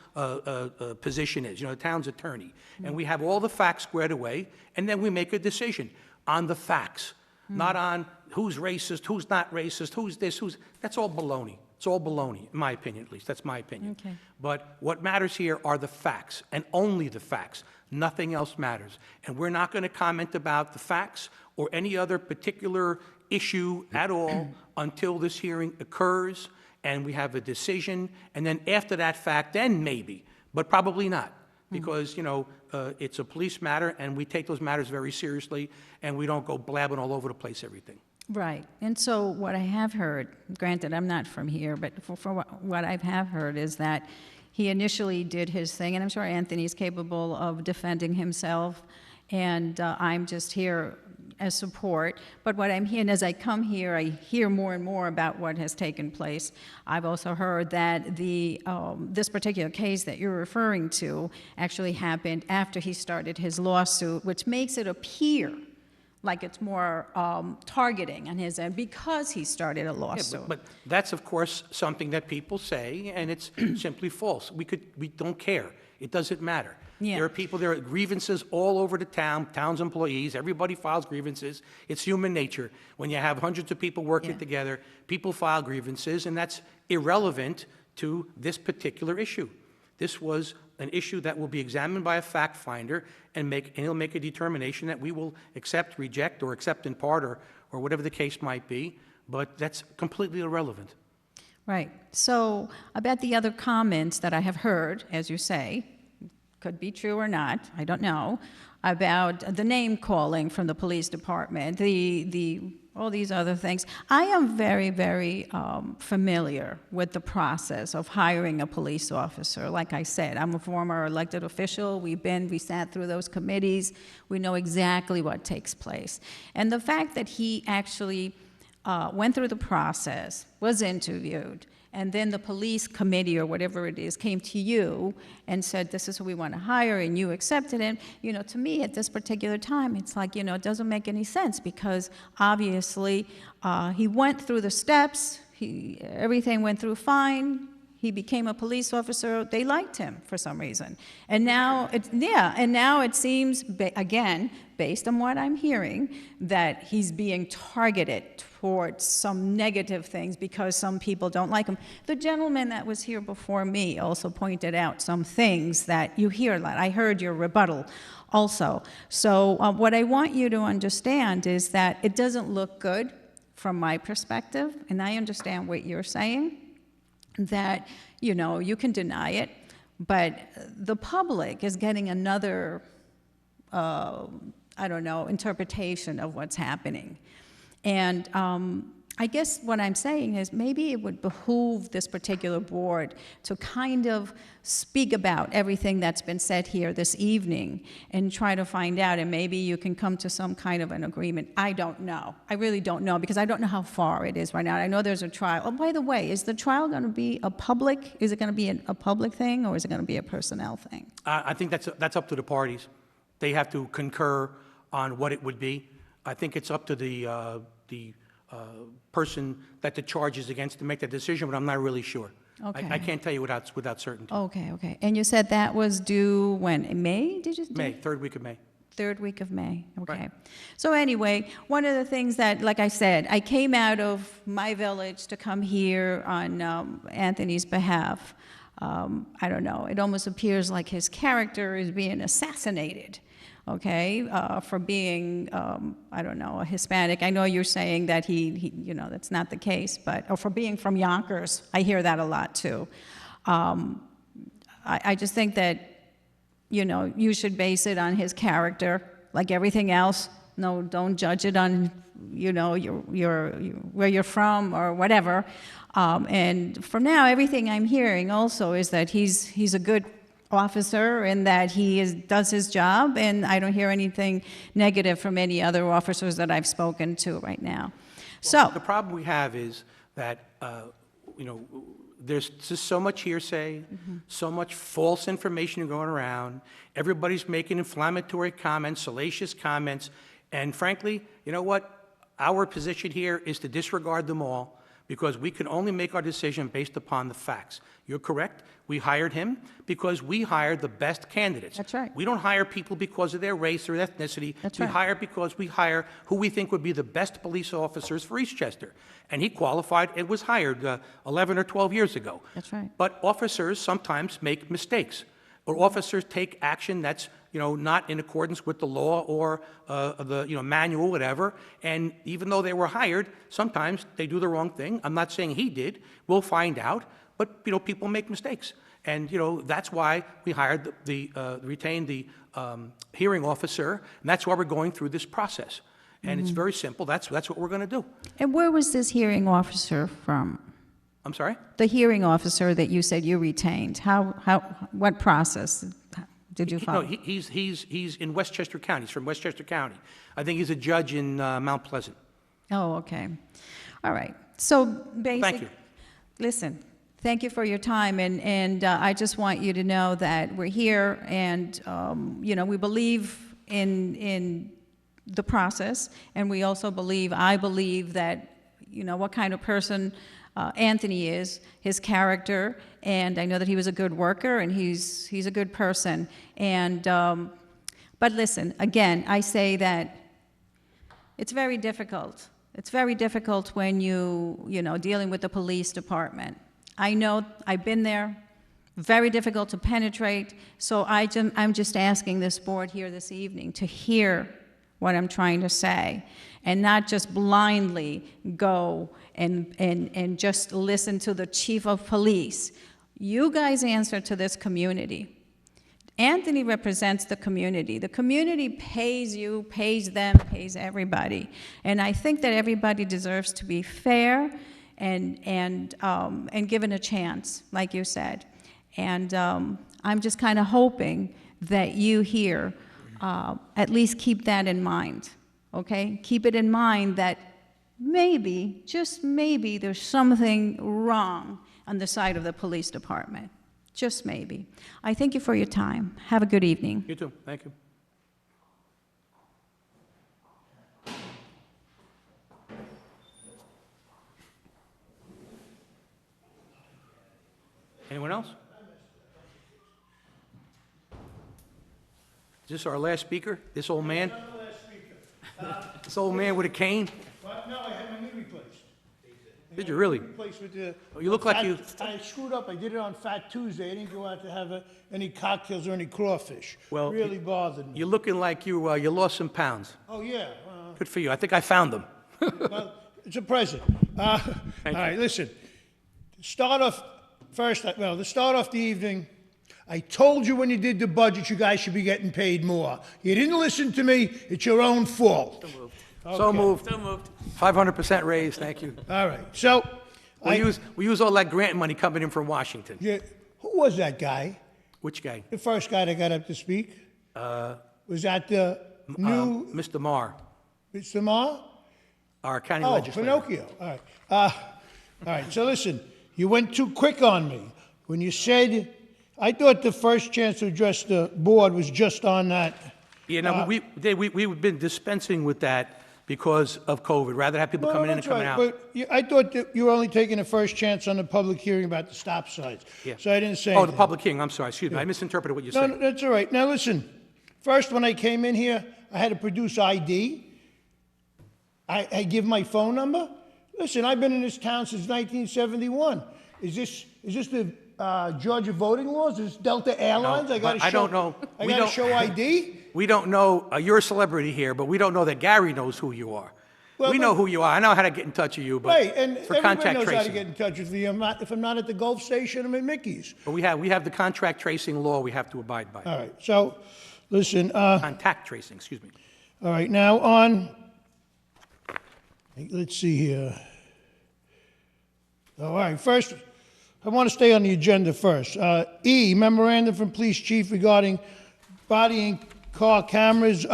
position is, the town's attorney. And we have all the facts squared away, and then we make a decision on the facts, not on who's racist, who's not racist, who's this, that's all baloney. It's all baloney, in my opinion, at least. That's my opinion. Okay. But what matters here are the facts, and only the facts. Nothing else matters. And we're not going to comment about the facts or any other particular issue at all until this hearing occurs and we have a decision. And then after that fact, then maybe, but probably not. Because, it's a police matter, and we take those matters very seriously, and we don't go blabbing all over the place everything. Right. And so what I have heard, granted, I'm not from here, but for what I have heard is that he initially did his thing, and I'm sure Anthony's capable of defending himself, and I'm just here as support. But what I'm hearing, as I come here, I hear more and more about what has taken place. I've also heard that this particular case that you're referring to actually happened after he started his lawsuit, which makes it appear like it's more targeting on his end because he started a lawsuit. Yeah, but that's, of course, something that people say, and it's simply false. We don't care. It doesn't matter. Yeah. There are grievances all over the town's employees. Everybody files grievances. It's human nature. When you have hundreds of people working together, people file grievances, and that's irrelevant to this particular issue. This was an issue that will be examined by a fact finder, and he'll make a determination that we will accept, reject, or accept in part, or whatever the case might be, but that's completely irrelevant. Right. So about the other comments that I have heard, as you say, could be true or not, I don't know, about the name calling from the police department, all these other things. I am very, very familiar with the process of hiring a police officer. Like I said, I'm a former elected official. We sat through those committees. We know exactly what takes place. And the fact that he actually went through the process, was interviewed, and then the police committee or whatever it is came to you and said, this is who we want to hire, and you accepted it, to me at this particular time, it's like, it doesn't make any sense, because obviously he went through the steps, everything went through fine, he became a police officer, they liked him for some reason. And now it seems, again, based on what I'm hearing, that he's being targeted towards some negative things because some people don't like him. The gentleman that was here before me also pointed out some things that you hear a lot. I heard your rebuttal also. So what I want you to understand is that it doesn't look good from my perspective, and I understand what you're saying, that, you can deny it, but the public is getting another, interpretation of what's happening. And I guess what I'm saying is maybe it would behoove this particular board to kind of speak about everything that's been said here this evening and try to find out, and maybe you can come to some kind of an agreement. I don't know. I really don't know, because I don't know how far it is right now. I know there's a trial. Oh, by the way, is the trial going to be is it going to be a public thing, or is it going to be a personnel thing? I think that's up to the parties. They have to concur on what it would be. I think it's up to the person that the charge is against to make that decision, but I'm not really sure. Okay. I can't tell you without certainty. Okay. And you said that was due when? In May, did you say? May, third week of May. Third week of May, okay. Right. So anyway, one of the things that, like I said, I came out of my village to come here on Anthony's behalf. I don't know, it almost appears like his character is being assassinated, okay, for being, a Hispanic. I know you're saying that he that's not the case, or for being from Yonkers. I hear that a lot too. I just think that, you should base it on his character, like everything else. No, don't judge it on, where you're from or whatever. And for now, everything I'm hearing also is that he's a good officer and that he does his job, and I don't hear anything negative from any other officers that I've spoken to right now. Well, the problem we have is that, there's just so much hearsay, so much false information going around. Everybody's making inflammatory comments, salacious comments, and frankly, you know what? Our position here is to disregard them all, because we can only make our decision based upon the facts. You're correct. We hired him because we hired the best candidates. That's right. We don't hire people because of their race or ethnicity. That's we right. hire because we hire who we think would be the best police officers for Eastchester. And he qualified and was hired 11 or 12 years ago. That's right. But officers sometimes make mistakes, or officers take action that's not in accordance with the law or the manual, whatever. And even though they were hired, sometimes they do the wrong thing. I'm not saying he did. We'll find out. But people make mistakes, and that's why we hired retained the hearing officer, and that's why we're going through this process. And it's very simple. That's what we're going to do. And where was this hearing officer from? I'm sorry? The hearing officer that you said you retained. What process did you follow? No, he's in Westchester County. He's from Westchester County. I think he's a judge in Mount Pleasant. Oh, okay. All right. So basically, Thank you. Listen, thank you for your time, and I just want you to know that we're here, and we believe in the process, and we also I believe that what kind of person Anthony is, his character, and I know that he was a good worker, and he's a good person, and but listen, again, I say that it's very difficult. It's very difficult when dealing with the police department. I know, I've been there, very difficult to penetrate, so I'm just asking this board here this evening to hear what I'm trying to say, and not just blindly go and just listen to the chief of police. You guys answer to this community. Anthony represents the community. The community pays you, pays them, pays everybody. And I think that everybody deserves to be fair and given a chance, like you said. And I'm just kind of hoping that you here at least keep that in mind, okay? Keep it in mind that maybe, just maybe, there's something wrong on the side of the police department. Just maybe. I thank you for your time. Have a good evening. You too. Thank you. Anyone else? Is this our last speaker? This old man? This old man with a cane? No, I had my knee replaced. Did you really? Replaced with the. You look like you... I screwed up. I did it on Fat Tuesday. I didn't go out to have any cocktails or any crawfish. Well, really bothered me. You're looking like you lost some pounds. Oh yeah. Good for you. I think I found them. Well, it's a present. All right, listen. To start off the evening, I told you when you did the budget, you guys should be getting paid more. You didn't listen to me. It's your own fault. So moved. 500% raise, thank you. All right. So we use all that grant money coming in from Washington. Yeah, who was that guy? Which guy? The first guy that got up to speak? Was that the new... Mr. Marr, Mr. Ma? our county Oh, legislator. Pinocchio. All right. All right, so listen, you went too quick on me. When you said, I thought the first chance to address the board was just on that. Yeah, no, we've been dispensing with that because of COVID. Rather have people coming in and that's coming right, out. But I thought that you were only taking the first chance on the public hearing about the stop signs. Yeah. So I didn't say Oh, the anything. public hearing, I'm sorry, excuse me, I misinterpreted what you No, said. no, that's all right. Now, listen, first, when I came in here, I had to produce ID. I give my phone number. Listen, I've been in this town since 1971. Is this the Georgia voting laws? Is this Delta Airlines? No, I don't know. I got to show ID? We don't know, you're a celebrity here, but we don't know that Gary knows who you are. Well, We know who you are. I know how to get in touch with you, but Right, and for everybody contact knows how to tracing. get in touch with me. If I'm not at the Gulf Station, I'm at Mickey's. But we have the contract tracing law we have to abide by. All right, so, listen, Contact tracing, excuse me. all right, now on, let's see here. All right, first, I want to stay on the agenda first. E, memorandum from police chief regarding body and car cameras.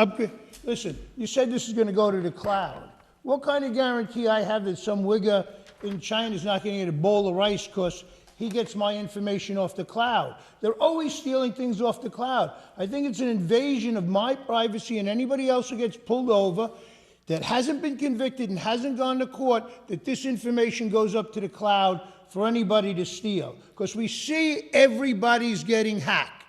Listen, you said this is going to go to the cloud. What kind of guarantee I have that some wigger in China is not going to get a bowl of rice because he gets my information off the cloud? They're always stealing things off the cloud. I think it's an invasion of my privacy and anybody else who gets pulled over that hasn't been convicted and hasn't gone to court, that this information goes up to the cloud for anybody to steal. Because we see everybody's getting hacked.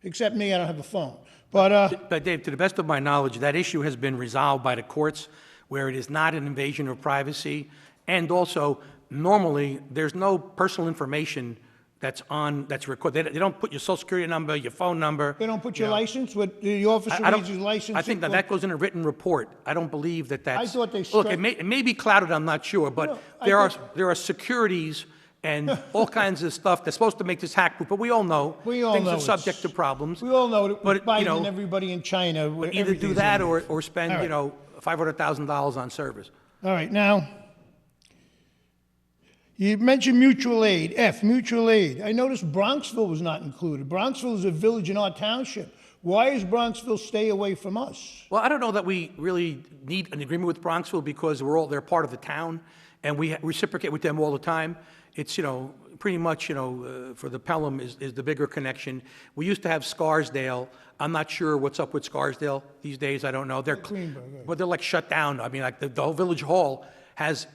Except me, I don't have a phone. But Dave, to the best of my knowledge, that issue has been resolved by the courts where it is not an invasion of privacy. And also, normally, there's no personal information that's recorded. They don't put your social security number, your phone number. they don't put your license, what the officer I don't- reads his license. I think that goes in a written report. I don't believe that that's... I thought they Look, struck- it may be clouded, I'm not sure, but No, I there are securities and all kinds of stuff that's supposed to make this hack-proof, but we all know We all things know are subject it's- to problems. We all know that But, Biden you know, and everybody in China. But either do that or spend, All right. you know, $500,000 on servers. All right, now, you mentioned mutual aid. F, mutual aid. I noticed Bronxville was not included. Bronxville is a village in our township. Why is Bronxville stay away from us? Well, I don't know that we really need an agreement with Bronxville because they're part of the town, and we reciprocate with them all the time. It's, you know, pretty much, you know, for the Pelham is the bigger connection. We used to have Scarsdale. I'm not sure what's up with Scarsdale these days. I don't know. But they're like shut down. I mean, like the whole village hall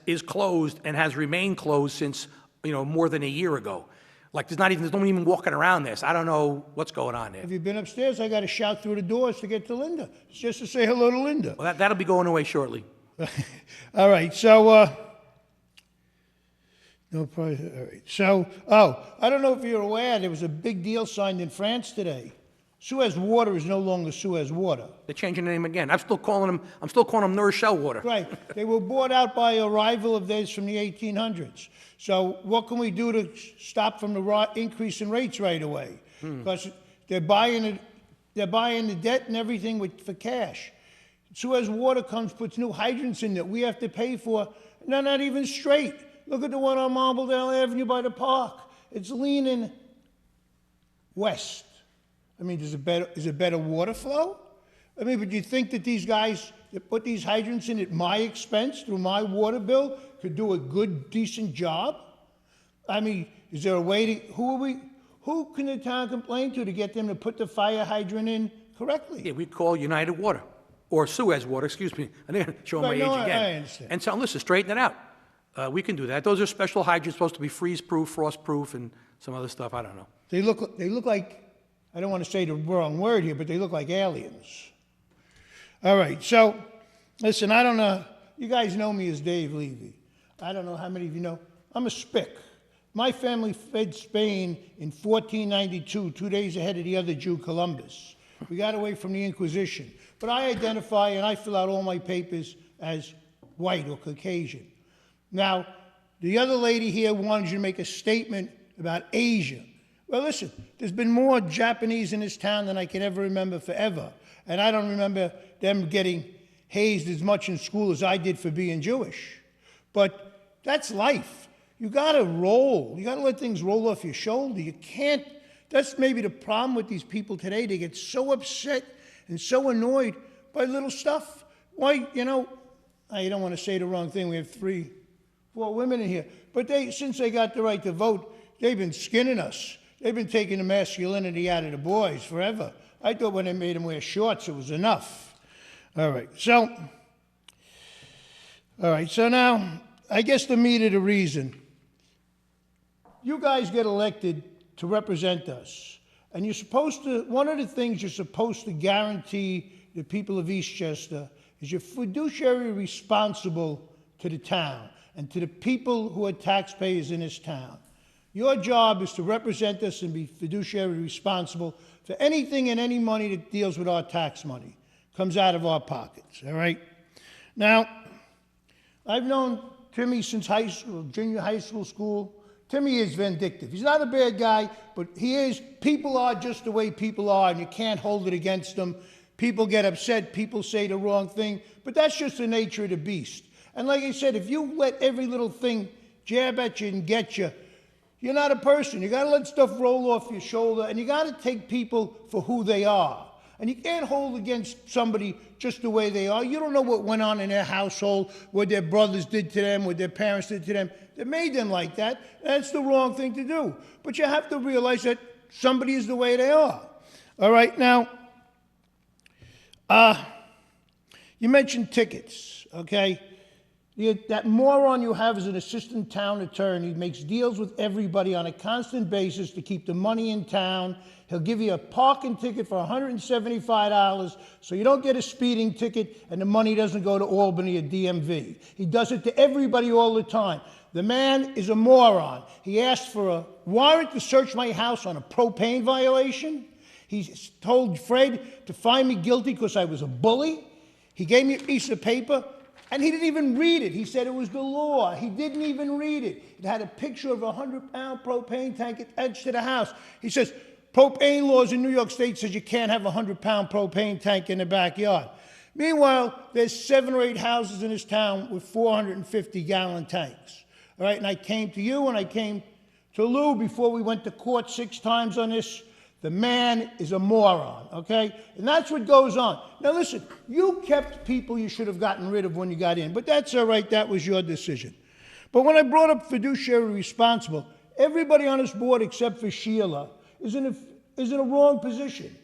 is closed and has remained closed since, you know, more than a year ago. Like there's no one even walking around this. I don't know what's going on there. Have you been upstairs? I got to shout through the doors to get to Linda. It's just to say hello to Linda. Well, that'll be going away shortly. All right, so, no price, all right. So, I don't know if you're aware, there was a big deal signed in France today. Suez Water is no longer Suez Water. They're changing the name again. I'm still calling them New Rochelle Water. Right. They were bought out by a rival of theirs from the 1800s. So what can we do to stop from the increase in rates right away? Because they're buying the debt and everything for cash. Suez Water puts new hydrants in that we have to pay for, and they're not even straight. Look at the one on Marbledale Avenue by the park. It's leaning west. I mean, is it better water flow? I mean, but do you think that these guys that put these hydrants in at my expense through my water bill could do a good, decent job? I mean, is there a way to, who can the town complain to get them to put the fire hydrant in correctly? Yeah, we call United Water, or Suez Water, excuse me. I didn't show my Right, age no, again. I understand. And tell them, listen, straighten it out. We can do that. Those are special hydrants, supposed to be freeze-proof, frost-proof, and some other stuff, I don't know. They look like, I don't want to say the wrong word here, but they look like aliens. All right, so, listen, I don't know, you guys know me as Dave Levy. I don't know how many of you know, I'm a spick. My family fled Spain in 1492, 2 days ahead of the other Jew, Columbus. We got away from the Inquisition. But I identify and I fill out all my papers as white or Caucasian. Now, the other lady here wanted you to make a statement about Asia. Well, listen, there's been more Japanese in this town than I can ever remember forever. And I don't remember them getting hazed as much in school as I did for being Jewish. But that's life. You gotta roll. You gotta let things roll off your shoulder. You can't, that's maybe the problem with these people today. They get so upset and so annoyed by little stuff. Why, you know, I don't want to say the wrong thing. We have 3, 4 women in here. But since they got the right to vote, they've been skinning us. They've been taking the masculinity out of the boys forever. I thought when they made them wear shorts, it was enough. All right, so now, I guess the meat of the reason. You guys get elected to represent us. And you're supposed to, one of the things you're supposed to guarantee the people of Eastchester is you're fiduciary responsible to the town and to the people who are taxpayers in this town. Your job is to represent us and be fiduciary responsible for anything and any money that deals with our tax money. Comes out of our pockets, all right? Now, I've known Timmy since high school, junior high school. Timmy is vindictive. He's not a bad guy, but he is. People are just the way people are, and you can't hold it against them. People get upset. People say the wrong thing, but that's just the nature of the beast. And like I said, if you let every little thing jab at you and get you, you're not a person. You got to let stuff roll off your shoulder, and you got to take people for who they are. And you can't hold against somebody just the way they are. You don't know what went on in their household, what their brothers did to them, what their parents did to them. That made them like that. That's the wrong thing to do. But you have to realize that somebody is the way they are. All right, now, you mentioned tickets, okay? That moron you have as an assistant town attorney makes deals with everybody on a constant basis to keep the money in town. He'll give you a parking ticket for $175 so you don't get a speeding ticket and the money doesn't go to Albany or DMV. He does it to everybody all the time. The man is a moron. He asked for a warrant to search my house on a propane violation. He told Fred to find me guilty because I was a bully. He gave me a piece of paper. And he didn't even read it. He said it was the law. He didn't even read it. It had a picture of a 100-pound propane tank attached to the house. He says, propane laws in New York State says you can't have a 100-pound propane tank in the backyard. Meanwhile, there's 7 or 8 houses in this town with 450-gallon tanks. All right, and I came to you and I came to Lou before we went to court 6 times on this. The man is a moron, okay? And that's what goes on. Now listen, you kept people you should have gotten rid of when you got in, but that's all right, that was your decision. But when I brought up fiduciary responsible, everybody on this board except for Sheila is in a wrong position.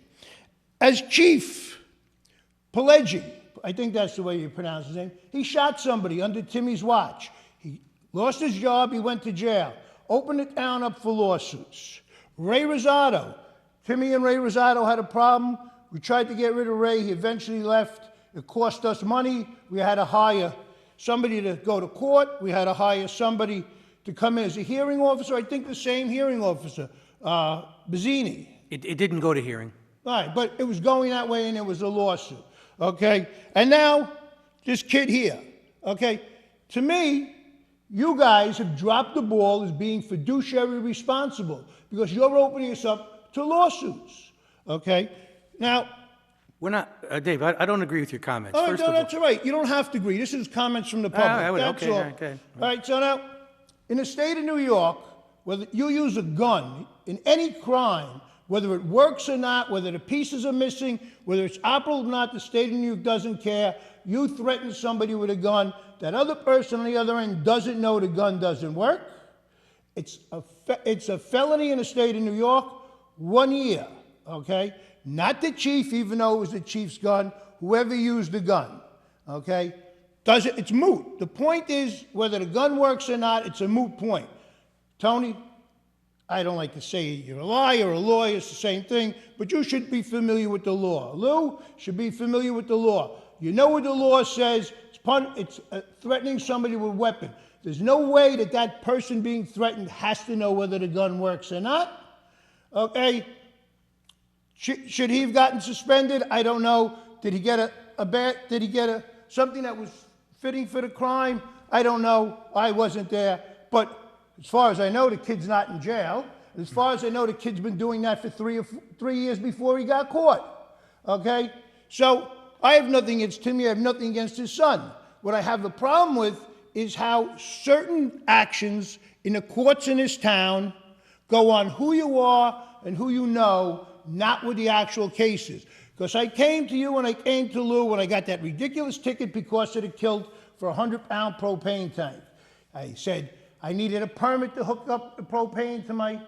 As Chief Pileggi, I think that's the way you pronounce his name, he shot somebody under Timmy's watch. He lost his job, he went to jail, opened the town up for lawsuits. Ray Rosado, Timmy and Ray Rosado had a problem. We tried to get rid of Ray. He eventually left. It cost us money. We had to hire somebody to go to court. We had to hire somebody to come in as a hearing officer. I think the same hearing officer, Bazzini. It didn't go to hearing. All right, but it was going that way and it was a lawsuit, okay? And now, this kid here, okay? To me, you guys have dropped the ball as being fiduciary responsible because you're opening us up to lawsuits, okay? Now... We're not, Dave, I don't agree with your comments. All right, First no, of all, that's all right. You don't have to agree. This is comments from the public. That's okay, all. okay. All right, so now, in the state of New York, whether you use a gun in any crime, whether it works or not, whether the pieces are missing, whether it's operable or not, the state of New York doesn't care. You threaten somebody with a gun, that other person on the other end doesn't know the gun doesn't work. It's a felony in the state of New York, 1 year, okay? Not the chief, even though it was the chief's gun, whoever used the gun, okay? It's moot. The point is, whether the gun works or not, it's a moot point. Tony, I don't like to say you're a liar or a lawyer, it's the same thing, but you should be familiar with the law. Lou should be familiar with the law. You know what the law says, it's threatening somebody with a weapon. There's no way that that person being threatened has to know whether the gun works or not, okay? Should he have gotten suspended? I don't know. Did he get something that was fitting for the crime? I don't know. I wasn't there. But as far as I know, the kid's not in jail. As far as I know, the kid's been doing that for 3 years before he got caught. Okay? So I have nothing against Timmy. I have nothing against his son. What I have a problem with is how certain actions in the courts in this town go on who you are and who you know, not with the actual cases. Because I came to you and I came to Lou when I got that ridiculous ticket because it had killed for a 100-pound propane tank. I said I needed a permit to hook up the propane to my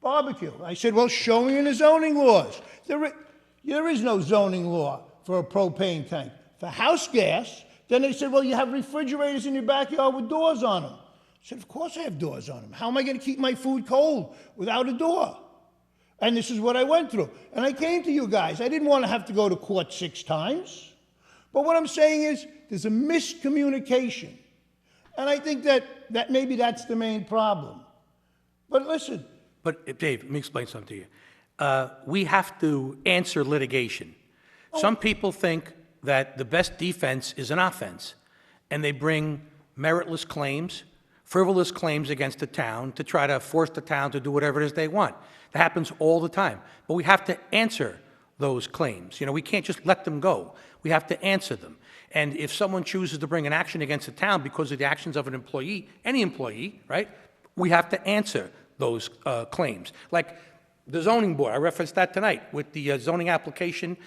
barbecue. I said, well, show me in the zoning laws. There is no zoning law for a propane tank. For house gas, then they said, well, you have refrigerators in your backyard with doors on them. I said, of course I have doors on them. How am I going to keep my food cold without a door? And this is what I went through. And I came to you guys. I didn't want to have to go to court 6 times. But what I'm saying is there's a miscommunication. And I think that maybe that's the main problem. But listen. But Dave, let me explain something to you. We have to answer litigation. Some people think that the best defense is an offense, and they bring meritless claims, frivolous claims against the town to try to force the town to do whatever it is they want. That happens all the time. But we have to answer those claims. We can't just let them go. We have to answer them. And if someone chooses to bring an action against the town because of the actions of an employee, any employee, right, we have to answer those claims. Like the zoning board, I referenced that tonight with the zoning application.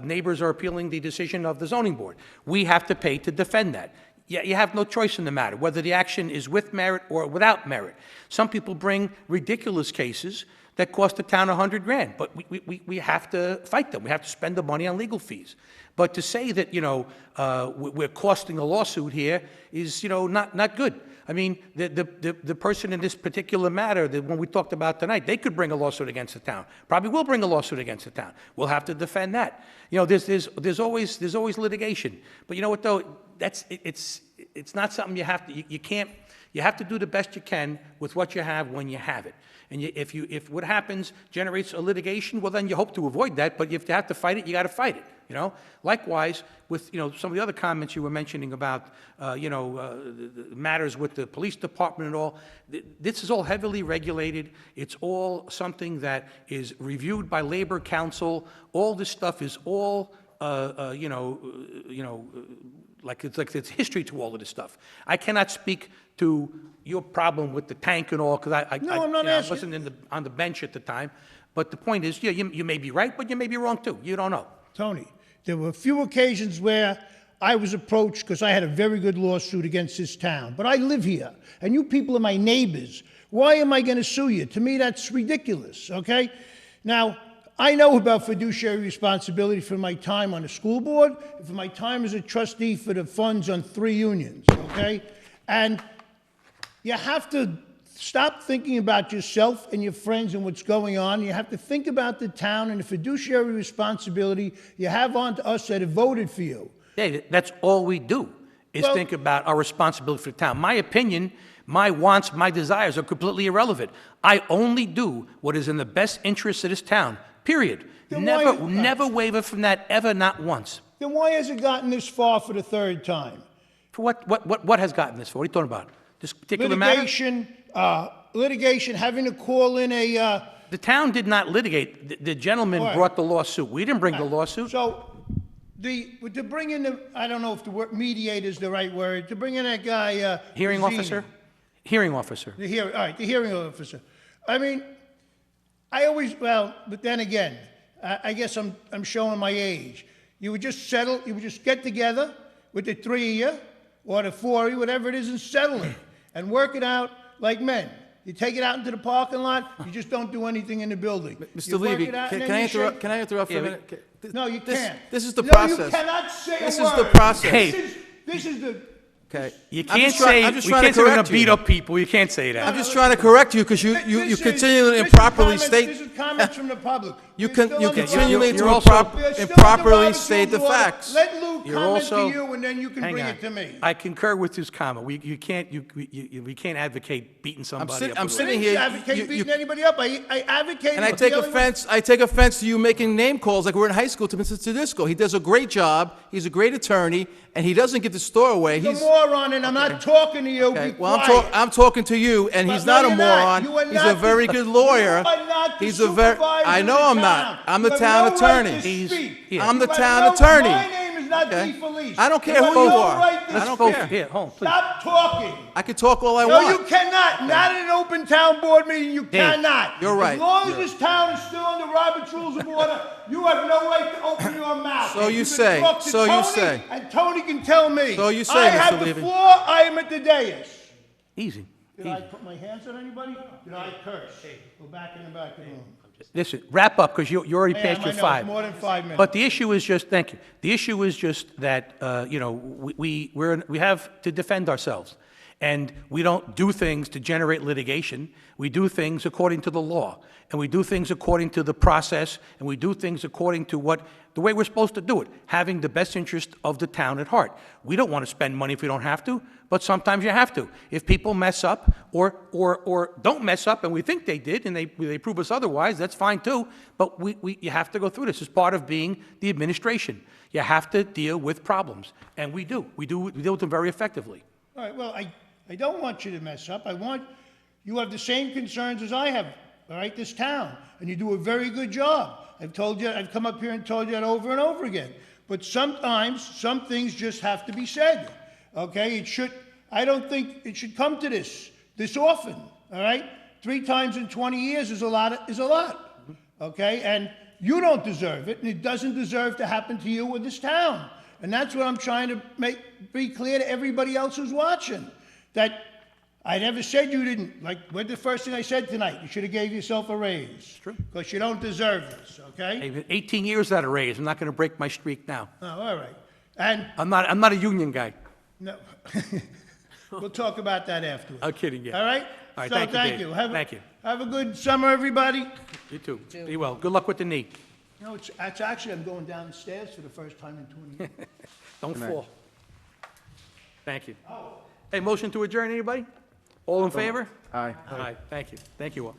Neighbors are appealing the decision of the zoning board. We have to pay to defend that. You have no choice in the matter, whether the action is with merit or without merit. Some people bring ridiculous cases that cost the town $100,000, but we have to fight them. We have to spend the money on legal fees. But to say that, we're costing a lawsuit here is, not good. I mean, the person in this particular matter, the one we talked about tonight, they could bring a lawsuit against the town. Probably will bring a lawsuit against the town. We'll have to defend that. There's always litigation. But you know what though? It's not something you have to. You have to do the best you can with what you have when you have it. And if what happens generates a litigation, well, then you hope to avoid that. But if you have to fight it, you got to fight it. Likewise, with some of the other comments you were mentioning about the matters with the police department and all. This is all heavily regulated. It's all something that is reviewed by Labor Council. All this stuff is all like it's history to all of this stuff. I cannot speak to your problem with the tank and all because I wasn't on the bench at the time. But the point is, you may be right, but you may be wrong too. You don't know. Tony, there were a few occasions where I was approached because I had a very good lawsuit against this town. But I live here, and you people are my neighbors. Why am I going to sue you? To me, that's ridiculous, okay? Now, I know about fiduciary responsibility for my time on the school board, and for my time as a trustee for the funds on 3 unions, okay? And you have to stop thinking about yourself and your friends and what's going on. You have to think about the town and the fiduciary responsibility you have on to us that have voted for you. Yeah, that's all we do is think about our responsibility for the town. My opinion, my wants, my desires are completely irrelevant. I only do what is in the best interest of this town, period. Never waver from that, ever, not once. Then why has it gotten this far for the 3rd time? For what has gotten this far? What are you talking about? This particular matter? Litigation, having to call in a... The town did not litigate. The gentleman brought the lawsuit. We didn't bring the lawsuit. So, to bring in the... I don't know if the word mediator is the right word. To bring in that guy... Hearing officer? Hearing officer. The hearing officer. I mean, but then again, I guess I'm showing my age. You would just get together with the 3 of you, or the 4 of you, whatever it is, and settle it, and work it out like men. You take it out into the parking lot, you just don't do anything in the building. Mr. You work Levy, it out and can then I you interrupt, shake- can I interrupt for a Yeah, minute? No, you can't. This is the No, process. you cannot say a word. This is the process. Hey. This is the, Okay. You I'm can't just try- say, I'm just we trying to can't say we're going correct to beat you. up people. You can't say I'm that. just trying to correct you because you this is- continually this is improperly comments- state. This is comments from the public. You We're can, still you under continually Robert's to you're also- improp- We're still under improperly Robert's state the rules of order. facts. Let Lou You're comment also- to you, and then you can Hang bring on. it to me. I concur with his comment. We can't advocate beating somebody up. I'm with sitting I here. didn't advocate you- beating anybody up. I advocated. And I for take dealing with- offense, I take offense to you making name calls like we're in high school to Mr. Tedisco. He does a great job, he's a great attorney, and he doesn't give the store away. You're a moron, and I'm not talking to you. Okay, Be well, quiet. I'm talking to you, and But he's no, not a you're not. moron. You are He's not a very the- good lawyer. You are not the He's a very, supervisor I of know the I'm town. not. I'm the You have town no right attorney. to speak. yeah. I'm the You have town no- attorney. My name is not Okay. D. Felice. I don't care You who have you no are. right to I don't speak. care. Here, hold on, please. Stop talking. I can talk all I No, want. you cannot. Not in an open town board meeting. You Dave, cannot. you're right. As long as this town is still under Robert's Rules of Order, you have no right to open your mouth. So you can say. talk to So you Tony, say. And Tony can tell me. So you say, I Mr. have the Levy. floor. I am at the dais. Easy. Did I put my hands on anybody? Did I curse? Go back in the back of the room. Listen, wrap up, because you already Yeah, passed I your know, 5. it's more than 5 minutes. But the issue is just, thank you. The issue is just that, we have to defend ourselves. And we don't do things to generate litigation. We do things according to the law. And we do things according to the process. And we do things according to the way we're supposed to do it, having the best interest of the town at heart. We don't want to spend money if we don't have to, but sometimes you have to. If people mess up or don't mess up and we think they did and they prove us otherwise, that's fine too. But you have to go through this as part of being the administration. You have to deal with problems. And we do. We deal with them very effectively. All right, well, I don't want you to mess up. You have the same concerns as I have, all right, this town, and you do a very good job. I've come up here and told you that over and over again. But sometimes, some things just have to be said, okay? I don't think it should come to this often, all right? 3 times in 20 years is a lot, okay? And you don't deserve it, and it doesn't deserve to happen to you or this town. And that's what I'm trying to be clear to everybody else who's watching, that I never said you didn't, what the first thing I said tonight, you should have gave yourself a raise. True. Because you don't deserve this, okay? Hey, 18 years without a raise. I'm not going to break my streak now. Oh, all right. And, I'm not a union guy. no, we'll talk about that afterwards. I'm kidding you. All right? All right, So, thank you, Dave. Thank you. Thank you. Have a good summer, everybody. You too. Be well. Good luck with the knee. No, it's actually, I'm going down the stairs for the first time in 20 years. Don't fall. Thank you. Hey, motion to adjourn, anybody? All in favor? Aye. Aye. Thank you. Thank you all.